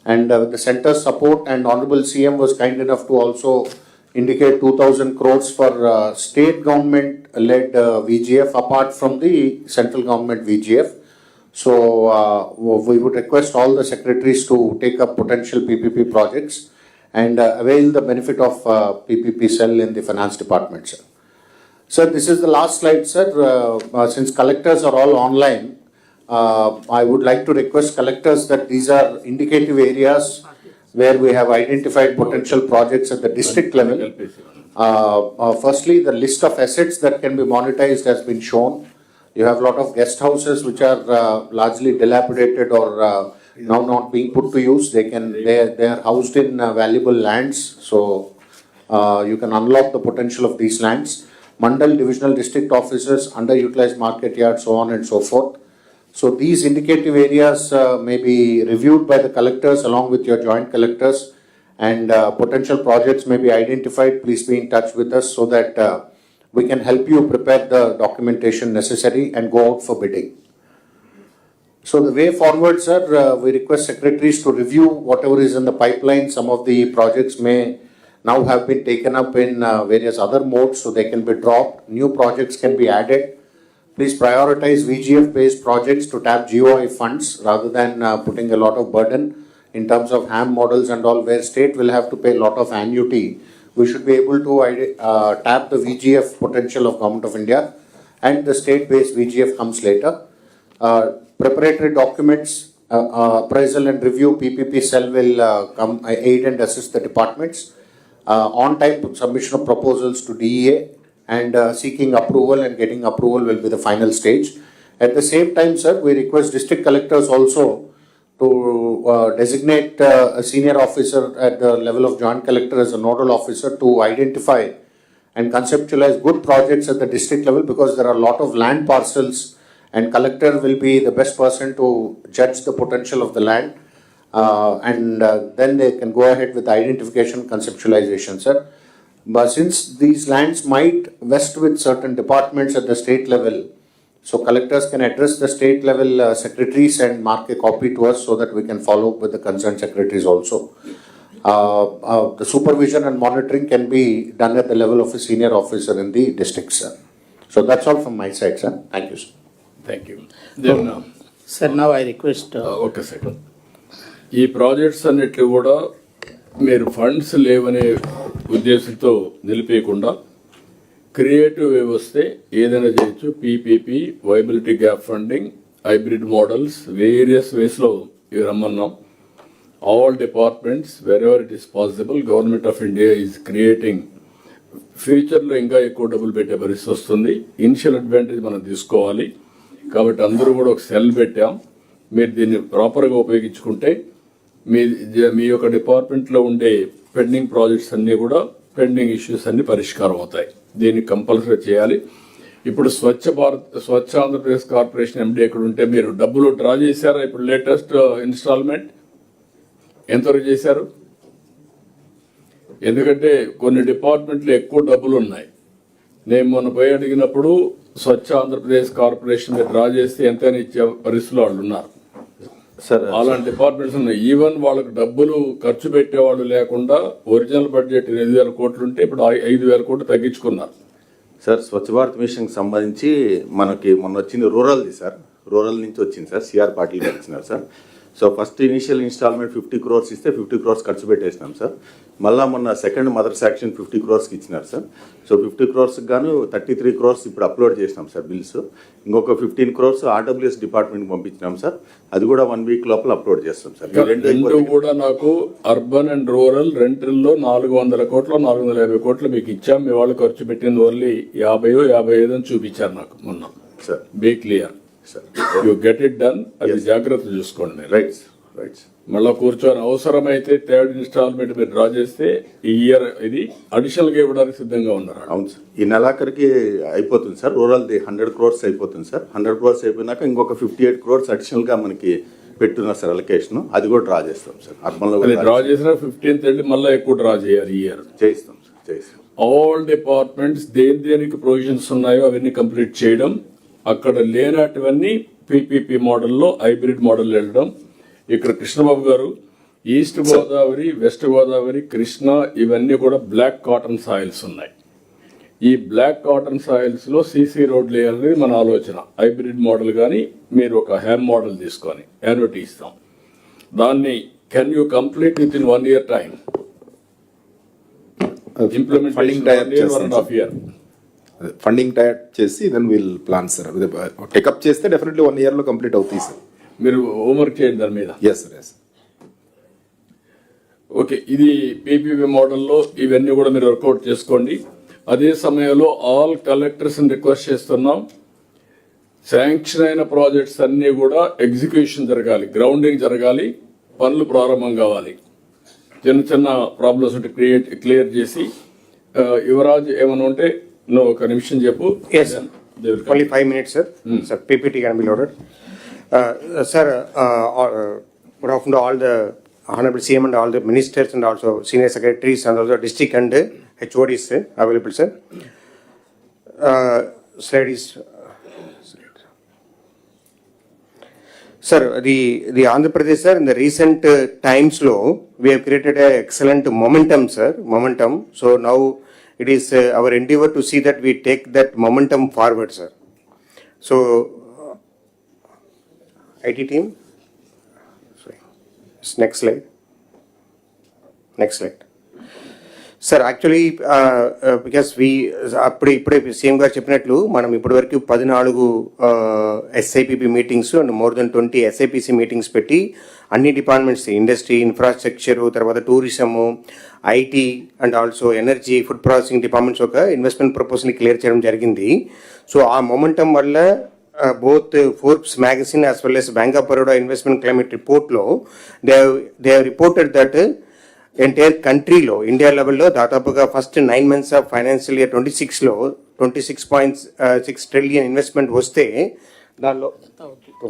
And with the centre's support, and Honorable CM was kind enough to also indicate 2,000 crores for state government-led VGF apart from the central government VGF. So we would request all the secretaries to take up potential PPP projects and avail the benefit of PPP cell in the finance department, sir. Sir, this is the last slide, sir. Since collectors are all online, I would like to request collectors that these are indicative areas where we have identified potential projects at the district level. Firstly, the list of assets that can be monetized has been shown. You have a lot of guest houses which are largely dilapidated or now not being put to use. They are housed in valuable lands, so you can unlock the potential of these lands. Mandal divisional district offices, underutilized market yard, so on and so forth. So these indicative areas may be reviewed by the collectors along with your joint collectors, and potential projects may be identified. Please be in touch with us so that we can help you prepare the documentation necessary and go out for bidding. So the way forward, sir, we request secretaries to review whatever is in the pipeline. Some of the projects may now have been taken up in various other modes, so they can be dropped. New projects can be added. Please prioritize VGF-based projects to tap GOI funds rather than putting a lot of burden in terms of HAM models and all, where state will have to pay a lot of annuity. We should be able to tap the VGF potential of Government of India, and the state-based VGF comes later. Preparatory documents, appraisal and review, PPP cell will come aid and assist the departments. On-time submission of proposals to DEA and seeking approval and getting approval will be the final stage. At the same time, sir, we request district collectors also to designate a senior officer at the level of joint collector as a nodal officer to identify and conceptualize good projects at the district level, because there are a lot of land parcels and collector will be the best person to judge the potential of the land, and then they can go ahead with identification conceptualization, sir. But since these lands might vest with certain departments at the state level, so collectors can address the state level secretaries and mark a copy to us so that we can follow up with the concerned secretaries also. The supervision and monitoring can be done at the level of a senior officer in the district, sir. So that's all from my side, sir. Thank you, sir. Thank you. Then Sir, now I request. Okay second, ఈ projects అన్నిట్లు కూడా మీరు funds లేవనే ఉద్దేశంతో నిలిపేయకుండా creative వే వస్తే ఏదైనా చేయొచ్చు. PPP, viability gap funding, hybrid models, various వేస్లో ఇవి రమ్మన్నాం. All departments wherever it is possible, government of India is creating. ఫ్యూచర్లో ఇంకా ఎక్కువ డబ్బులు పెట్టే పరిస్థితి వస్తుంది. ఇనిషియల్ అడ్వాంటేజ్ మనం తీసుకోవాలి. కాబట్టి అందరూ కూడా ఒక సెల్ పెట్టాం. మీరు దీన్ని ప్రాపర్గా ఉపయోగించుకుంటే మీ యొక్క డిపార్ట్మెంట్లో ఉండే పెండింగ్ ప్రాజెక్ట్స్ అన్నీ కూడా, పెండింగ్ ఇష్యూస్ అన్ని పరిష్కారం అవుతాయి. దీన్ని కంపల్సరీ చేయాలి. ఇప్పుడు స్వచ్ఛ ఆంధ్రప్రదేశ్ కార్పొరేషన్ ఎండి ఎక్కడ ఉంటే మీరు డబ్బులు డ్రా చేశారా? ఇప్పుడు లేటెస్ట్ ఇన్స్టాల్మెంట్ ఎంతవరకు చేశారు? ఎందుకంటే కొన్ని డిపార్ట్మెంట్లు ఎక్కువ డబ్బులు ఉన్నాయి. నేను మొన్న పోయి అడిగినప్పుడు స్వచ్ఛ ఆంధ్రప్రదేశ్ కార్పొరేషన్ మీద డ్రా చేస్తే ఎంతైనా ఇచ్చే పరిస్థితులు వాళ్ళు ఉన్నారు. అలాంటి డిపార్ట్మెంట్స్ ఉన్నాయి. ఈవెన్ వాళ్ళకి డబ్బులు ఖర్చు పెట్టేవాళ్ళు లేకుండా ఒరిజినల్ బడ్జెట్ 8,000 కోట్లు ఉంటే ఇప్పుడు 5,000 కోట్లు తగ్గించుకున్నారు. సార్, స్వచ్ఛ భారత్ మిషన్కి సంబంధించి మనకి మొన్న వచ్చింది రూరల్ది సార్. రూరల్ నుంచి వచ్చింది సార్, సిఆర్ పాటిల్ గారు ఇచ్చినారు sir. So first initial instalment 50 crores ఇస్తే 50 crores ఖర్చు పెట్టేసినాం సార్. మళ్ళీ మొన్న సెకండ్ మదర్ సాక్షన్ 50 crores ఇచ్చినారు సార్. సో 50 crores గాను 33 crores ఇప్పుడు అప్లోడ్ చేసినాం సార్ బిల్స్. ఇంకొక 15 crores ఆర్డబ్ల్యూఎస్ డిపార్ట్మెంట్కి పంపించినాం సార్. అది కూడా 1 week లోపల అప్లోడ్ చేస్తాం సార్. రెండు కూడా నాకు అర్బన్ అండ్ రూరల్ రెంట్లలో 400 కోట్లు 450 కోట్లు మీకు ఇచ్చాం. మీ వాళ్ళు ఖర్చు పెట్టింది ఓన్లీ 50-55 అని చూపించారు నాకు మొన్న sir. Be clear sir, you get it done. అది జాగ్రత్త చూసుకోండి. Right right. మళ్ళీ కూర్చొని అవసరమైతే థర్డ్ ఇన్స్టాల్మెంట్ మీరు డ్రా చేస్తే ఈ ఇయర్ ఇది అడిషనల్ గా ఇవ్వడానికి సిద్ధంగా ఉన్నారు. అవును సార్, ఈ నెలాఖరికి అయిపోతుంది సార్. రూరల్ది 100 crores అయిపోతుంది సార్. 100 crores అయిపోయినాక ఇంకొక 58 crores అడిషనల్గా మనకి పెట్టున్నారు సార్ అలొకేషన్, అది కూడా డ్రా చేస్తాం సార్. అర్బన్లో అది డ్రా చేసిన 15th వెళ్ళి మళ్ళీ ఎక్కువ డ్రా చేయాలి ఈ ఇయర్. చేయిస్తాం సార్, చేయిస్తాం. ఆల్ డిపార్ట్మెంట్స్ దేనికి ప్రొవిజన్స్ ఉన్నాయో అవన్నీ కంప్లీట్ చేయడం, అక్కడ లేనటువన్నీ పీపీపీ మోడల్లో హైబ్రిడ్ మోడల్ వెళ్ళడం. ఇక్కడ కృష్ణబాబు గారు ఈస్ట్ గోదావరి, వెస్ట్ గోదావరి, కృష్ణా ఇవన్నీ కూడా బ్లాక్ కాటన్ సాయిల్స్ ఉన్నాయి. ఈ బ్లాక్ కాటన్ సాయిల్స్ లో సీసీ రోడ్లు వేయాలనేది మన ఆలోచన. హైబ్రిడ్ మోడల్ కానీ మీరు ఒక హ్యామ్ మోడల్ తీసుకొని యాన్యుటీ ఇస్తాం. దాన్ని can you complete with in 1 year time? Funding type funding type చేసి then will plan sir. Take up చేస్తే డెఫినెట్లీ 1 year లో కంప్లీట్ అవుతాయి సార్. మీరు హోంవర్క్ చేయండి దాని మీద. Yes sir, yes. ఓకే, ఇది పీపీపీ మోడల్లో ఇవన్నీ కూడా మీరు వర్కౌట్ చేసుకోండి. అదే సమయంలో ఆల్ కలెక్టర్స్ని రిక్వెస్ట్ చేస్తున్నాం, శాంక్షన్ అయిన ప్రాజెక్ట్స్ అన్నీ కూడా ఎగ్జిక్యూషన్ జరగాలి, గ్రౌండింగ్ జరగాలి, పనులు ప్రారంభం కావాలి. చిన్న చిన్న ప్రాబ్లమ్స్ ఉంటే క్లియర్ చేసి యువరాజ్ ఏమైనా ఉంటే నువ్వు ఒక నిమిషం చెప్పు. Only 5 minutes, sir. Sir, PPT can be loaded. Sir, good afternoon to all the Honorable CM and all the ministers and also senior secretaries and also district and HODs available, sir. Slide is... Sir, the Andhra Pradesh, sir, in the recent times law, we have created an excellent momentum, sir. Momentum. So now it is our endeavor to see that we take that momentum forward, sir. So, IT team. Sorry. Next slide. Next slide. Sir, actually, because we ఇప్పుడే CM గారు చెప్పినట్లు మనం ఇప్పటివరకు 14 SIPP meetings and more than 20 SIPC meetings పెట్టి అన్ని departments, industry, infrastructure, తర్వాత tourism, IT and also energy, food processing departments ఒక investment ప్రపోజల్ని clear చేయడం జరిగింది. సో ఆ మొమెంటం వల్ల both Forbes magazine as well as Bank of Baroda investment climate report లో they have reported that entire కంట్రీలో India లెవెల్లో దాదాపుగా first 9 months of financial year 26లో 26.6 trillion ఇన్వెస్ట్మెంట్ వస్తే దానిలో 2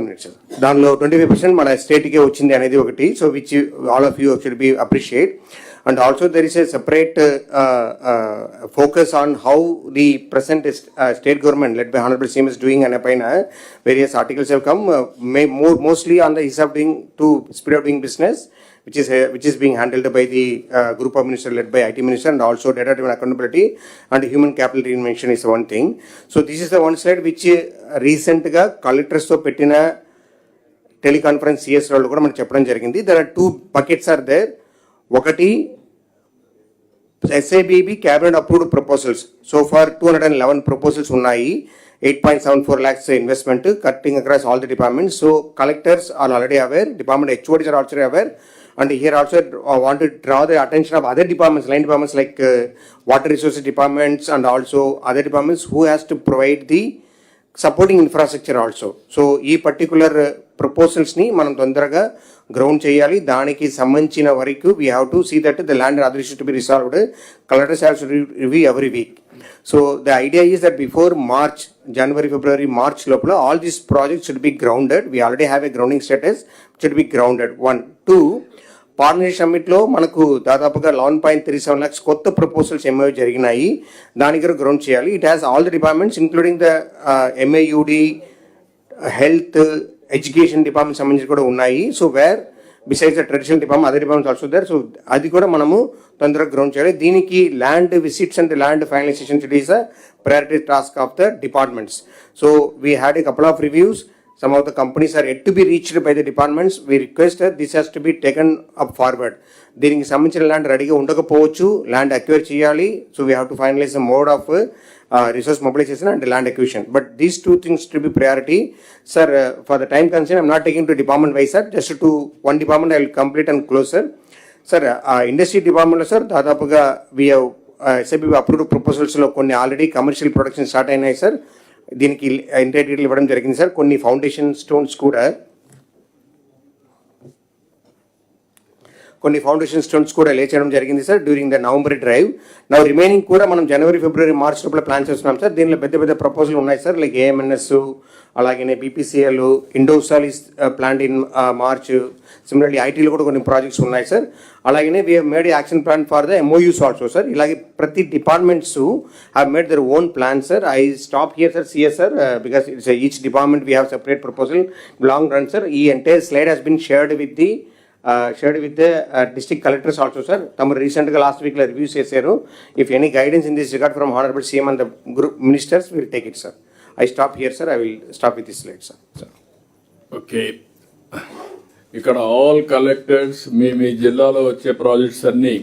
minutes. దానిలో 25% మన స్టేట్కే వచ్చింది అనేది ఒకటి. So which all of you should be appreciate. And also there is a separate focus on how the present state government led by Honorable CM is doing, and various articles have come, mostly on the ease of doing to speed of doing business, which is being handled by the group of ministers led by IT minister, and also data driven accountability and human capital reinvention is one thing. So this is the one slide which recent ga collectors to pettina teleconference CS lo kuda man cheppడం జరిగింది. There are 2 buckets are there. ఒకటి SIBB cabinet approved proposals. So far 211 proposals ఉన్నాయి. 8.74 lakhs investment cutting across all the departments. So collectors are already aware, department HODs are also aware, and here also I want to draw the attention of other departments, line departments like water resources departments and also other departments who has to provide the supporting infrastructure also. So ఈ particular ప్రపోజల్స్ని మనం తొందరగా ground చేయాలి. దానికి సంబంధించిన వరకు we have to see that the land other issue to be resolved. Collectors have to review every week. So the idea is that before March, January, February, March లోపల all these projects should be grounded. We already have a grounding status, should be grounded. 1, 2 partnership సమ్మిట్లో మనకు దాదాపుగా 11.37 lakhs కొత్త proposals MoU జరిగినాయి. దానికి ground చేయాలి. It has all the departments including the MAUD, health, education department సంబంధించి కూడా ఉన్నాయి. So where besides the traditional department other departments also there. సో అది కూడా మనము తొందరగా గ్రౌండ్ చేయాలి. దీనికి land visits and land finalisation it is a priority task of the departments. So we had a couple of reviews. Some of the companies are yet to be reached by the departments. We request that this has to be taken up forward. దీనికి సంబంధించిన land రెడీగా ఉండకపోవచ్చు, land acquire చేయాలి. So we have to finalise the mode of resource mobilisation and land acquisition. But these 2 things to be priority. Sir, for the time concern, I'm not taking to department wise, sir. Just to one department I will complete and close, sir. Sir, industry department, sir, దాదాపుగా we have SIBB approved proposals లో కొన్ని already commercial production start అయినాయి sir. దీనికి ఇంటర్వ్యూలు ఇవ్వడం జరిగింది sir. కొన్ని foundation stones కూడా కొన్ని ఫౌండేషన్ స్టోన్స్ కూడా లే చేయడం జరిగింది sir during the November drive. నా రిమైనింగ్ కూడా మనం జనవరి, ఫిబ్రవరి, మార్చ్ లోపల ప్లాన్ చేస్తున్నాం సార్. దీనిలో పెద్ద పెద్ద ప్రపోజల్ ఉన్నాయి సార్, లైక్ ఏఎంఎన్ఎస్, అలాగే BPCL, Indosol is plan in March. Similarly ఐటీలో కూడా కొన్ని ప్రాజెక్ట్స్ ఉన్నాయి సార్. అలాగే we have made action plan for the MOUs also sir. ఇలాగే ప్రతి departments have made their own plan sir. I stop here sir, CS sir, because it's each department we have separate proposal long run sir. ఈ entire slide has been shared with the district collectors also sir. తమ రీసెంట్గా last వీక్లో reviews చేశారు. If any guidance in this regard from honourable CM and the group ministers will take it sir. I stop here sir. I will stop with this slide sir. Okay, ఇక్కడ all collectors మీ జిల్లాలో వచ్చే projects అన్నీ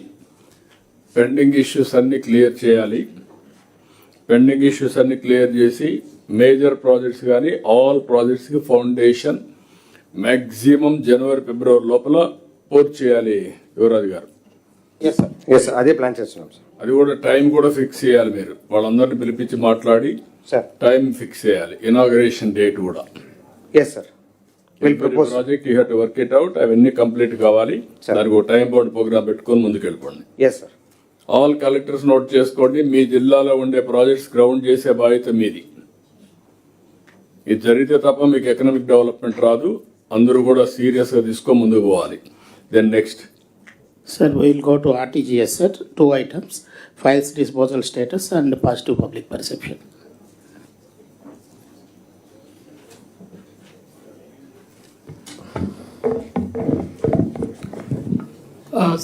pending issues అన్నీ clear చేయాలి. Pending issues అన్నీ clear చేసి major projects కానీ all ప్రాజెక్ట్స్కి foundation maximum జనవరి, ఫిబ్రవరి లోపల పూర్తి చేయాలి యువరాజు గారు. ఎస్ సార్, అదే ప్లాన్ చేస్తున్నాం సార్. అది కూడా టైం కూడా ఫిక్స్ చేయాలి. మీరు వాళ్ళందరినీ పిలిపించి మాట్లాడి టైం ఫిక్స్ చేయాలి. ఇనాగరేషన్ డేట్ కూడా. Yes sir, will propose project you have to work it out. అవన్నీ కంప్లీట్ కావాలి. దానికి ఒక టైం బౌండ్ ప్రోగ్రామ్ పెట్టుకొని ముందుకు వెళ్ళిపోండి. Yes sir. All collectors note చేసుకోండి. మీ జిల్లాలో ఉండే ప్రాజెక్ట్స్ గ్రౌండ్ చేసే బాధ్యత మీది. ఇది జరిగితే తప్ప మీకు ఎకనామిక్ డెవలప్మెంట్ రాదు. అందరూ కూడా సీరియస్గా తీసుకొని ముందుకు పోవాలి. Then next Sir, we will go to RTGS, sir. 2 items, files disposal status and positive public perception.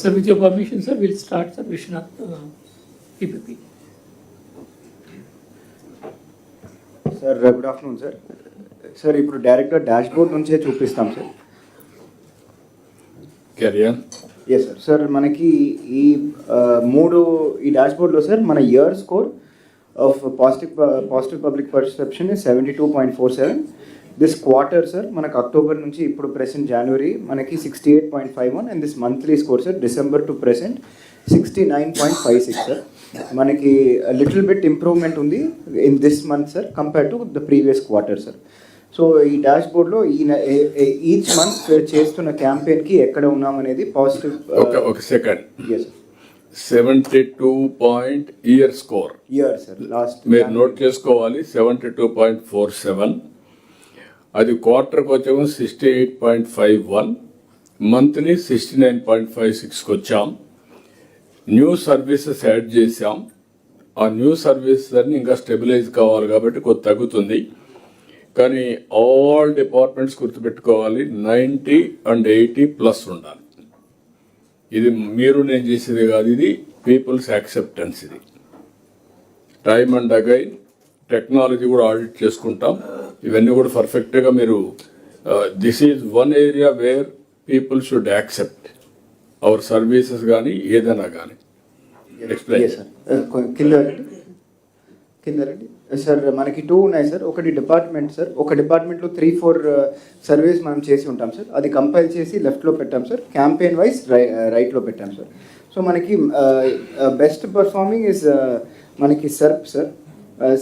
Sir, with your permission, sir, we'll start, sir, Vishnath, PPP. Sir good afternoon sir. Sir ఇప్పుడు డైరెక్ట్గా dashboard నుంచే చూపిస్తాం sir. Carrier. Yes sir. Sir మనకి ఈ ఈ dash బోర్డ్లో sir మన year score of positive public perception 72.47. This quarter sir మనకు అక్టోబర్ నుంచి ఇప్పుడు ప్రెసెంట్ జనవరి మనకి 68.51 and this monthly score sir December to present 69.56 sir. మనకి లిటిల్ బిట్ ఇంప్రూవ్మెంట్ ఉంది in this month sir compare to the previous quarter sir. So ఈ dash బోర్డ్లో each month చేస్తున్న క్యాంపెయిన్కి ఎక్కడ ఉన్నామనేది పాజిటివ్. ఒక second. 72 point here score. Year sir last మీరు note చేసుకోవాలి. 72.47. అది క్వార్టర్కి వచ్చాము 68.51. మంత్లీ 69.56కి వచ్చాం. న్యూ సర్వీసెస్ యాడ్ చేసాం. ఆ న్యూ సర్వీసెస్ అన్ని ఇంకా స్టెబిలైజ్ కావాలి కాబట్టి కొద్ది తగ్గుతుంది. కానీ ఆల్ డిపార్ట్మెంట్స్ గుర్తుపెట్టుకోవాలి 90 and 80+ ఉండాలి. ఇది మీరు నేను చేసేది కాదు, ఇది పీపుల్స్ యాక్సెప్టెన్స్. ఇది టైమ్ అండ్ అగైన్ టెక్నాలజీ కూడా ఆడిట్ చేసుకుంటాం. ఇవన్నీ కూడా పర్ఫెక్ట్గా మీరు this is one area where people should accept our services కానీ ఏదైనా కానీ. ఎక్స్ప్లెయిన్ కింద రండి సార్. మనకి 2 ఉన్నాయి సార్. ఒకటి డిపార్ట్మెంట్ సార్. ఒక డిపార్ట్మెంట్లో 3-4 సర్వేస్ మనం చేసి ఉంటాం సార్. అది కంపైల్ చేసి లెఫ్ట్లో పెట్టాం సార్. క్యాంపెయిన్ వైజ్ రైట్లో పెట్టాం సార్. సో మనకి బెస్ట్ పర్ఫార్మింగ్ ఇస్ మనకి SERP sir.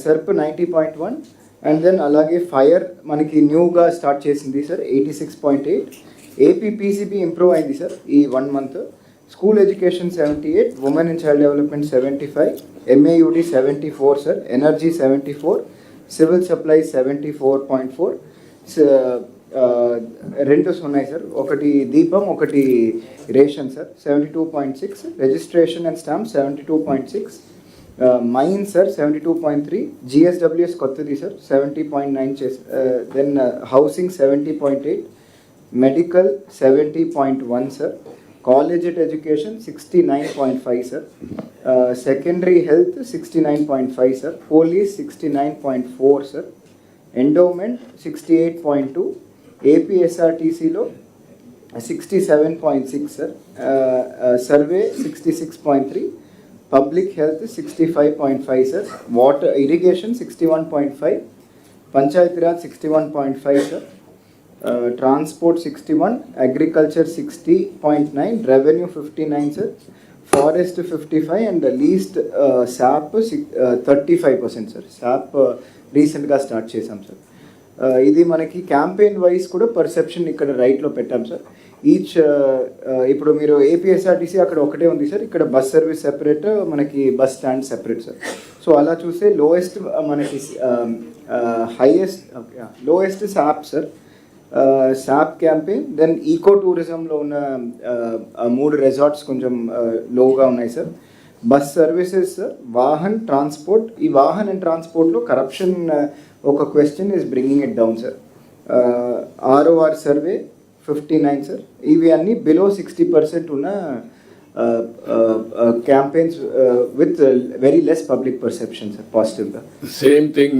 SERP 90.1 and then అలాగే ఫైర్ మనకి న్యూగా స్టార్ట్ చేసింది సార్ 86.8. ఏపీ పీసీబీ ఇంప్రూవ్ అయింది సార్ ఈ 1 month. School education 78, women and child development 75, MAUD 74 sir, energy 74, civil supply 74.4. రెండు ఉన్నాయి సార్. ఒకటి దీపం, ఒకటి ration sir 72.6, registration and stamp 72.6, mine sir 72.3, GSWS కొత్తది సార్ 70.9 చేసి, then housing 70.8, medical 70.1 sir, college education 69.5 sir, secondary health 69.5 sir, police 69.4 sir, endowment 68.2, ఏపీఎస్ఆర్టీసీలో 67.6 sir, survey 66.3, public health 65.5 sir, water irrigation 61.5, Panchayati Raj 61.5 sir, transport 61, agriculture 60.9, revenue 59 sir, forest 55 and least SAAP 35% sir. SAAP రీసెంట్గా start చేసాం sir. ఇది మనకి campaign wise కూడా perception ఇక్కడ రైట్లో పెట్టాం sir. Each ఇప్పుడు మీరు ఏపీఎస్ఆర్టీసీ అక్కడ ఒకటే ఉంది సార్, ఇక్కడ బస్ సర్వీస్ సెపరేట్, మనకి bus stand separate sir. So అలా చూస్తే లోయెస్ట్ మనకి లోయెస్ట్ శాప్ సార్, శాప్ క్యాంపెయిన్. దెన్ ఈకో టూరిజంలో ఉన్న 3 రెసార్ట్స్ కొంచెం లోగా ఉన్నాయి sir. Bus services sir, Vahan transport. ఈ వాహన్ అండ్ ట్రాన్స్పోర్ట్లో కరప్షన్ ఒక question is bringing it down sir. ROR survey 59 sir. ఇవి అన్నీ బిలో 60% ఉన్న campaigns with very less public perception sir, పాజిటివ్గా. Same thing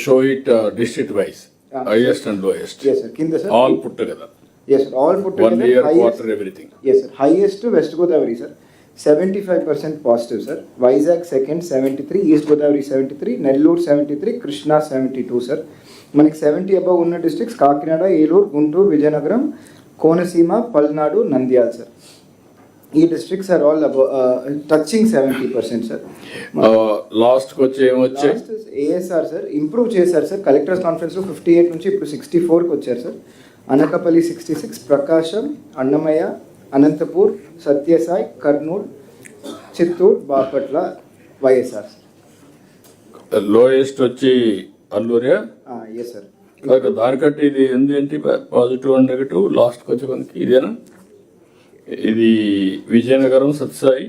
show it district wise, highest and lowest. Yes sir. Kinda sir. All put together. Yes sir. All put together. 1 year, highest, quarter, everything. Yes sir. Highest West Godavari sir, 75% positive sir. Vizag second 73, East Godavari 73, Nellore 73, Krishna 72 sir. మనకి 70 above ఉన్న districts Kakinada, Eluru, Guntur, Vizianagaram, Konaseema, Palnadu, Nandyal sir. ఈ districts are all touching 70% sir. లాస్ట్కి వచ్చి ఏమొచ్చాయి? ASR sir improve చేశారు sir. Collectors కాన్ఫరెన్స్లో 58 నుంచి ఇప్పుడు 64కి వచ్చారు sir. Anakapalli 66, Prakasam, Annamayya, Anantapur, Sathya Sai, Kurnool, Chittoor, Bapatla, YSR sir. Lowest వచ్చి అల్లూరే. Yes sir. దానికంటే ఇది ఏంటి పాజిటివ్ అండ్ నెగటివ్? లాస్ట్కి వచ్చే కొందికి ఇదేనా? ఇది విజయనగరం, సత్యసాయి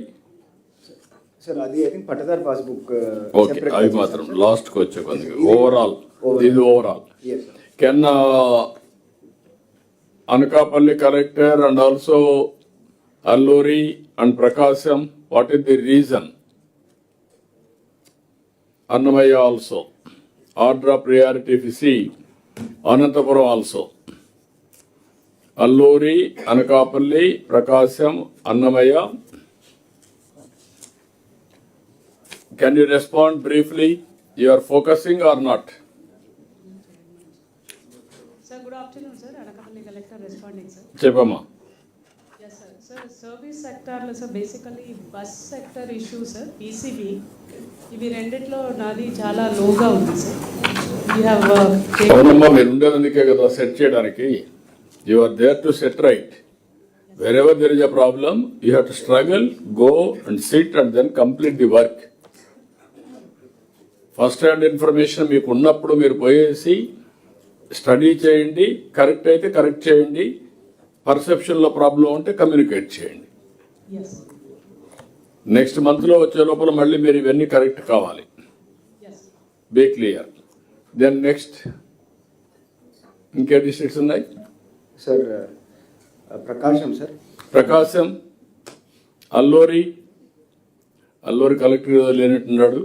సార్. అది I think pattadar passbook. Okay, అవి మాత్రం లాస్ట్కి వచ్చే కొందికి. ఓవరాల్ ఇది overall. Can Anakapalli collector and also Alluri and Prakasam, what is the reason? Annamaya also. Order of priority if you see, Anantapuram also. Alluri, Anakapalli, Prakasam, Annamaya. Can you respond briefly? You are focusing or not? Sir, good afternoon, sir. Anakapalli collector responding, sir. Chepama. Yes, sir. Sir, service sector, sir, basically bus sector issue, sir. ECB. ఇవి రెండిట్లో నాది చాలా లోగా ఉంది sir. అవునమ్మా, మీరు ఉండేందుకే కదా set చేయడానికి. You are there to set right. Wherever there is a problem, you have to struggle, go and sit and then complete the work. First hand information మీకు ఉన్నప్పుడు మీరు పోయేసి స్టడీ చేయండి, కరెక్ట్ అయితే కరెక్ట్ చేయండి, పర్సెప్షన్లో problem ఉంటే communicate చేయండి. నెక్స్ట్ మంత్లో వచ్చే లోపల మళ్ళీ మీరు ఇవన్నీ కరెక్ట్ కావాలి. Be clear. దెన్ నెక్స్ట్ ఇంకే డిస్ట్రిక్ట్స్ ఉన్నాయి sir? Prakasam sir. Prakasam, Alluri. Alluri collector లేనట్టున్నాడు.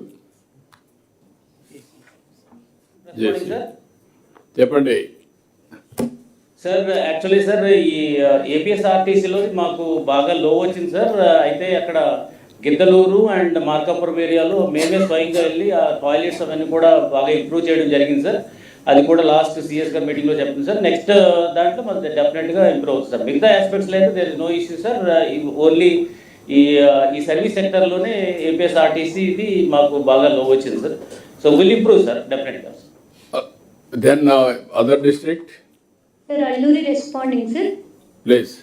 చెప్పండి సార్. యాక్చువల్లీ సార్ ఈ ఏపీఎస్ఆర్టీసీలో మాకు బాగా లో వచ్చింది సార్. అయితే అక్కడ గిద్దలూరు అండ్ మార్కాపురం ఏరియాలో మేమే స్వయంగా వెళ్ళి ఆ టాయిలెట్స్ అవన్నీ కూడా బాగా ఇంప్రూవ్ చేయడం జరిగింది సార్. అది కూడా లాస్ట్ సిఎస్ గారి మీటింగ్లో చెప్తుంది సార్. నెక్స్ట్ దాంట్లో మనకి డెఫినెట్గా ఇంప్రూవ్ అవుతుంది సార్. మిగతా ఆస్పెక్ట్స్లో అయితే there is no issue sir. Only ఈ సర్వీస్ సెక్టర్లోనే ఏపీఎస్ఆర్టీసీ ఇది మాకు బాగా లో వచ్చింది sir. So will improve sir డెఫినెట్గా. Then other district. Sir, Alluri responding, sir. Please.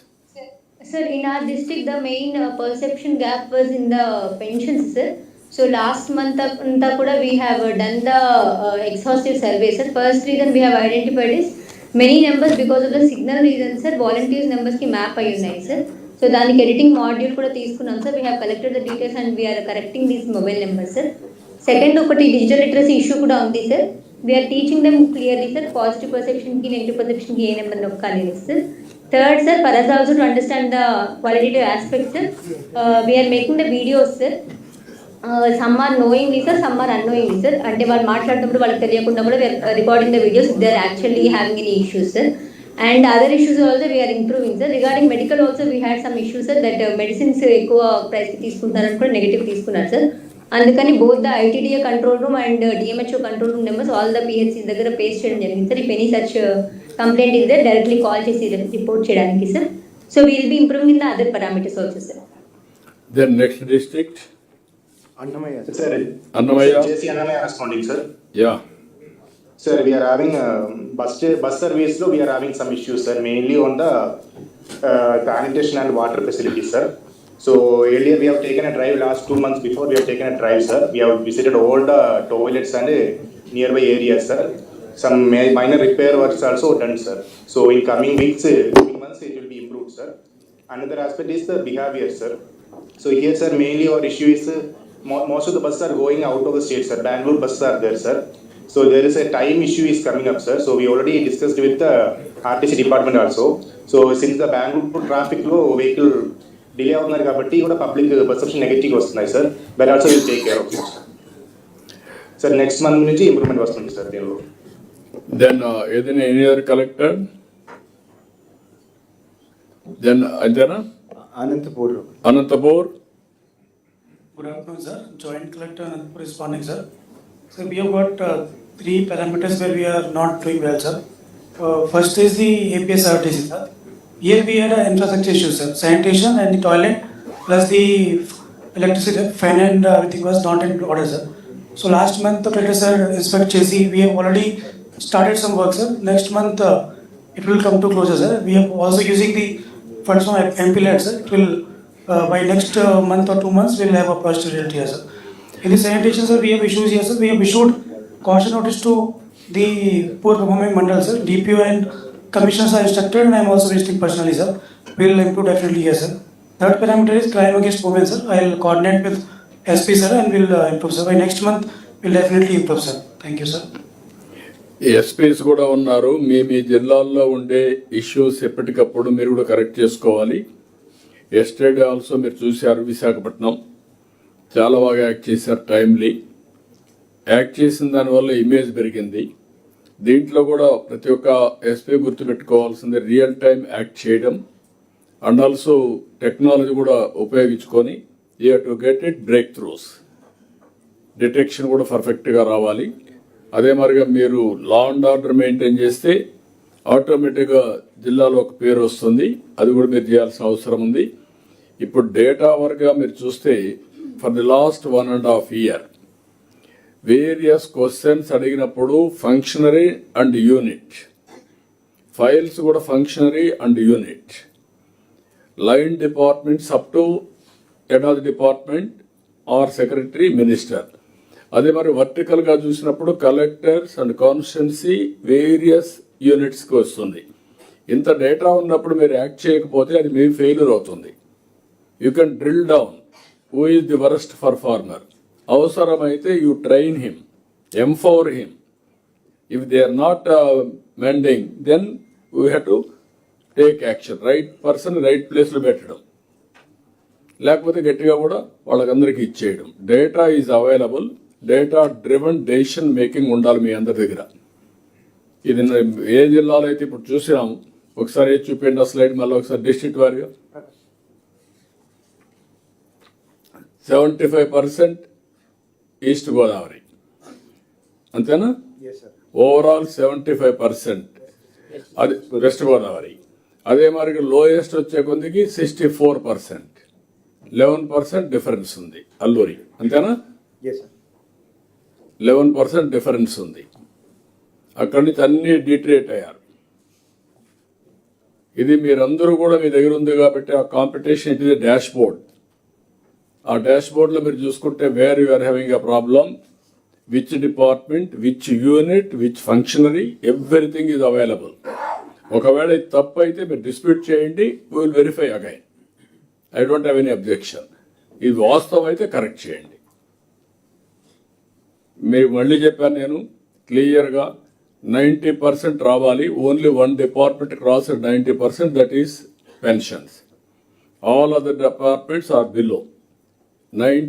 Sir, in our district, the main perception gap was in the pensions, sir. So last month we have done the exhaustive survey, sir. First reason we have identified is many numbers because of the signal reason, sir. Volunteers numbers ki map ayi unnai, sir. So daniki editing module kuda teeskunnam, sir. We have collected the details and we are correcting these mobile numbers, sir. Second, okati digital literacy issue kuda undi, sir. We are teaching them clearly, sir, positive perception ki negative perception ki ఏ number నొక్కాలి, sir. Third, sir, for us also to understand the qualitative aspects, sir, we are making the videos, sir. Some are knowingly, sir, some are unknowingly, sir. అంటే వాళ్ళు మాట్లాడుతున్నప్పుడు వాళ్ళకి తెలియకుండా కూడా we are recording the videos if they are actually having any issues, sir. And other issues also we are improving, sir. Regarding medical also we had some issues, sir, that medicines ఎక్కువ ప్రైస్కి తీసుకుంటున్నారని కూడా negative తీసుకున్నారు, sir. అందుకని both the ITDA control room and DMHO control room numbers all the PHC దగ్గర paste చేయడం జరిగింది, sir. If any such complaint is there directly call చేసి రిపోర్ట్ చేయడానికి, sir. So will be improving in the other parameters also, sir. Then next district Annamayya sir. Annamayya చేసి Annamayya responding sir. Yeah Sir, we are having bus service. We are having some issues, sir, mainly on the sanitation and water facilities, sir. So earlier we have taken a drive last 2 months before we have taken a drive, sir. We have visited all the toilets and nearby areas, sir. Some minor repair works also done, sir. So in coming weeks, coming months, it will be improved, sir. Another aspect is the behavior, sir. So here, sir, mainly our issue is most of the buses are going out of the state, sir. Bangalore buses are there, sir. So there is a time issue is coming up, sir. So we already discussed with the RTC department also. So since the Bangalore traffic lo vehicle delay అవుతున్నారు కాబట్టి కూడా public perception negative వస్తున్నాయి sir. But also will take care of it sir. Next month నుంచి improvement వస్తుంది sir దీనిలో. Then ఏదైనా any other collector then అంతేనా? Anantapur. Good afternoon, sir. Joint Collector Anantapur responding, sir. So we have got 3 parameters where we are not doing well, sir. First is the APSRTC, sir. Here we had an infrastructure issue, sir. Sanitation and the toilet plus the electricity, fan and everything was not in order, sir. So last month the collector sir inspect Chesi, we have already started some work, sir. Next month it will come to closure, sir. We are also using the funds from MPLAD, sir. It will by next month or 2 months we will have a positive result here, sir. In the sanitation, sir, we have issues here, sir. We have issued caution notice to the poor performing mandal, sir. DPO and commissioners are instructed, and I am also visiting personally, sir. We will improve definitely here, sir. Third parameter is crime against women, sir. I will coordinate with SP, sir, and we will improve, sir. By next month, we will definitely improve, sir. Thank you, sir. SPs కూడా ఉన్నారు. మీ జిల్లాల్లో ఉండే issues ఎప్పటికప్పుడు మీరు కూడా correct చేసుకోవాలి. Yesterday also మీరు చూశారు, విశాఖపట్నం చాలా బాగా యాక్ట్ చేశారు. టైమ్లీ యాక్ట్ చేసిన దానివల్ల ఇమేజ్ పెరిగింది. దీంట్లో కూడా ప్రతి ఒక్క ఎస్పీ గుర్తుపెట్టుకోవాల్సింది రియల్ టైం యాక్ట్ చేయడం అండ్ ఆల్సో టెక్నాలజీ కూడా ఉపయోగించుకొని you have to get it break throughs. Detection కూడా పర్ఫెక్ట్గా రావాలి. అదే మరిగా మీరు లా అండ్ ఆర్డర్ మెయింటైన్ చేస్తే ఆటోమేటిక్గా జిల్లాలో ఒక పేరు వస్తుంది. అది కూడా మీరు చేయాల్సిన అవసరం ఉంది. ఇప్పుడు డేటా వర్గా మీరు చూస్తే for the last 1.5 years various questions అడిగినప్పుడు ఫంక్షనరీ అండ్ యూనిట్, ఫైల్స్ కూడా functionary and unit, line departments up to head of the department or secretary minister. అదే మరి వర్టికల్గా చూసినప్పుడు కలెక్టర్స్ అండ్ కాన్స్టిట్యున్సీ వేరియస్ యూనిట్స్కి వస్తుంది. ఇంత డేటా ఉన్నప్పుడు మీరు యాక్ట్ చేయకపోతే అది మీ ఫెయిల్యూర్ అవుతుంది. You can drill down who is the worst performer. అవసరమైతే you train him, empower him. If they are not mending then we have to take action. Right person right ప్లేస్లో పెట్టడం, లేకపోతే గట్టిగా కూడా వాళ్ళకందరికీ ఇచ్చేయడం. Data is available. Data driven decision making ఉండాలి మీ అందరి దగ్గర. ఇది ఏ జిల్లాలో అయితే ఇప్పుడు చూసినాము. ఒకసారి చూపించండి ఆ స్లైడ్, మళ్ళీ ఒకసారి డిస్ట్రిక్ట్ వారిగా. 75% ఈస్ట్ గోదావరి, అంతేనా? ఓవరాల్ 75% అది వెస్ట్ గోదావరి. అదే మరి లోయెస్ట్ వచ్చే కొద్దికి 64%, 11% డిఫరెన్స్ ఉంది అల్లూరి, అంతేనా? 11% డిఫరెన్స్ ఉంది. అక్కడి నుంచి అన్ని డిట్రేట్ అయ్యారు. ఇది మీరందరూ కూడా మీ దగ్గర ఉంది కాబట్టి ఆ competition it is dashboard. ఆ డాష్ బోర్డ్లో మీరు చూసుకుంటే where you are having a problem, which department, which unit, which functionary, everything is available. ఒకవేళ ఇది తప్పు అయితే మీరు డిస్ప్యూట్ చేయండి, we will verify again. I don't have any objection. ఇది వాస్తవం అయితే కరెక్ట్ చేయండి. మీరు మళ్ళీ చెప్పాను నేను క్లియర్గా 90% రావాలి. Only 1 department cross 90%, that is pensions. All other departments are below 90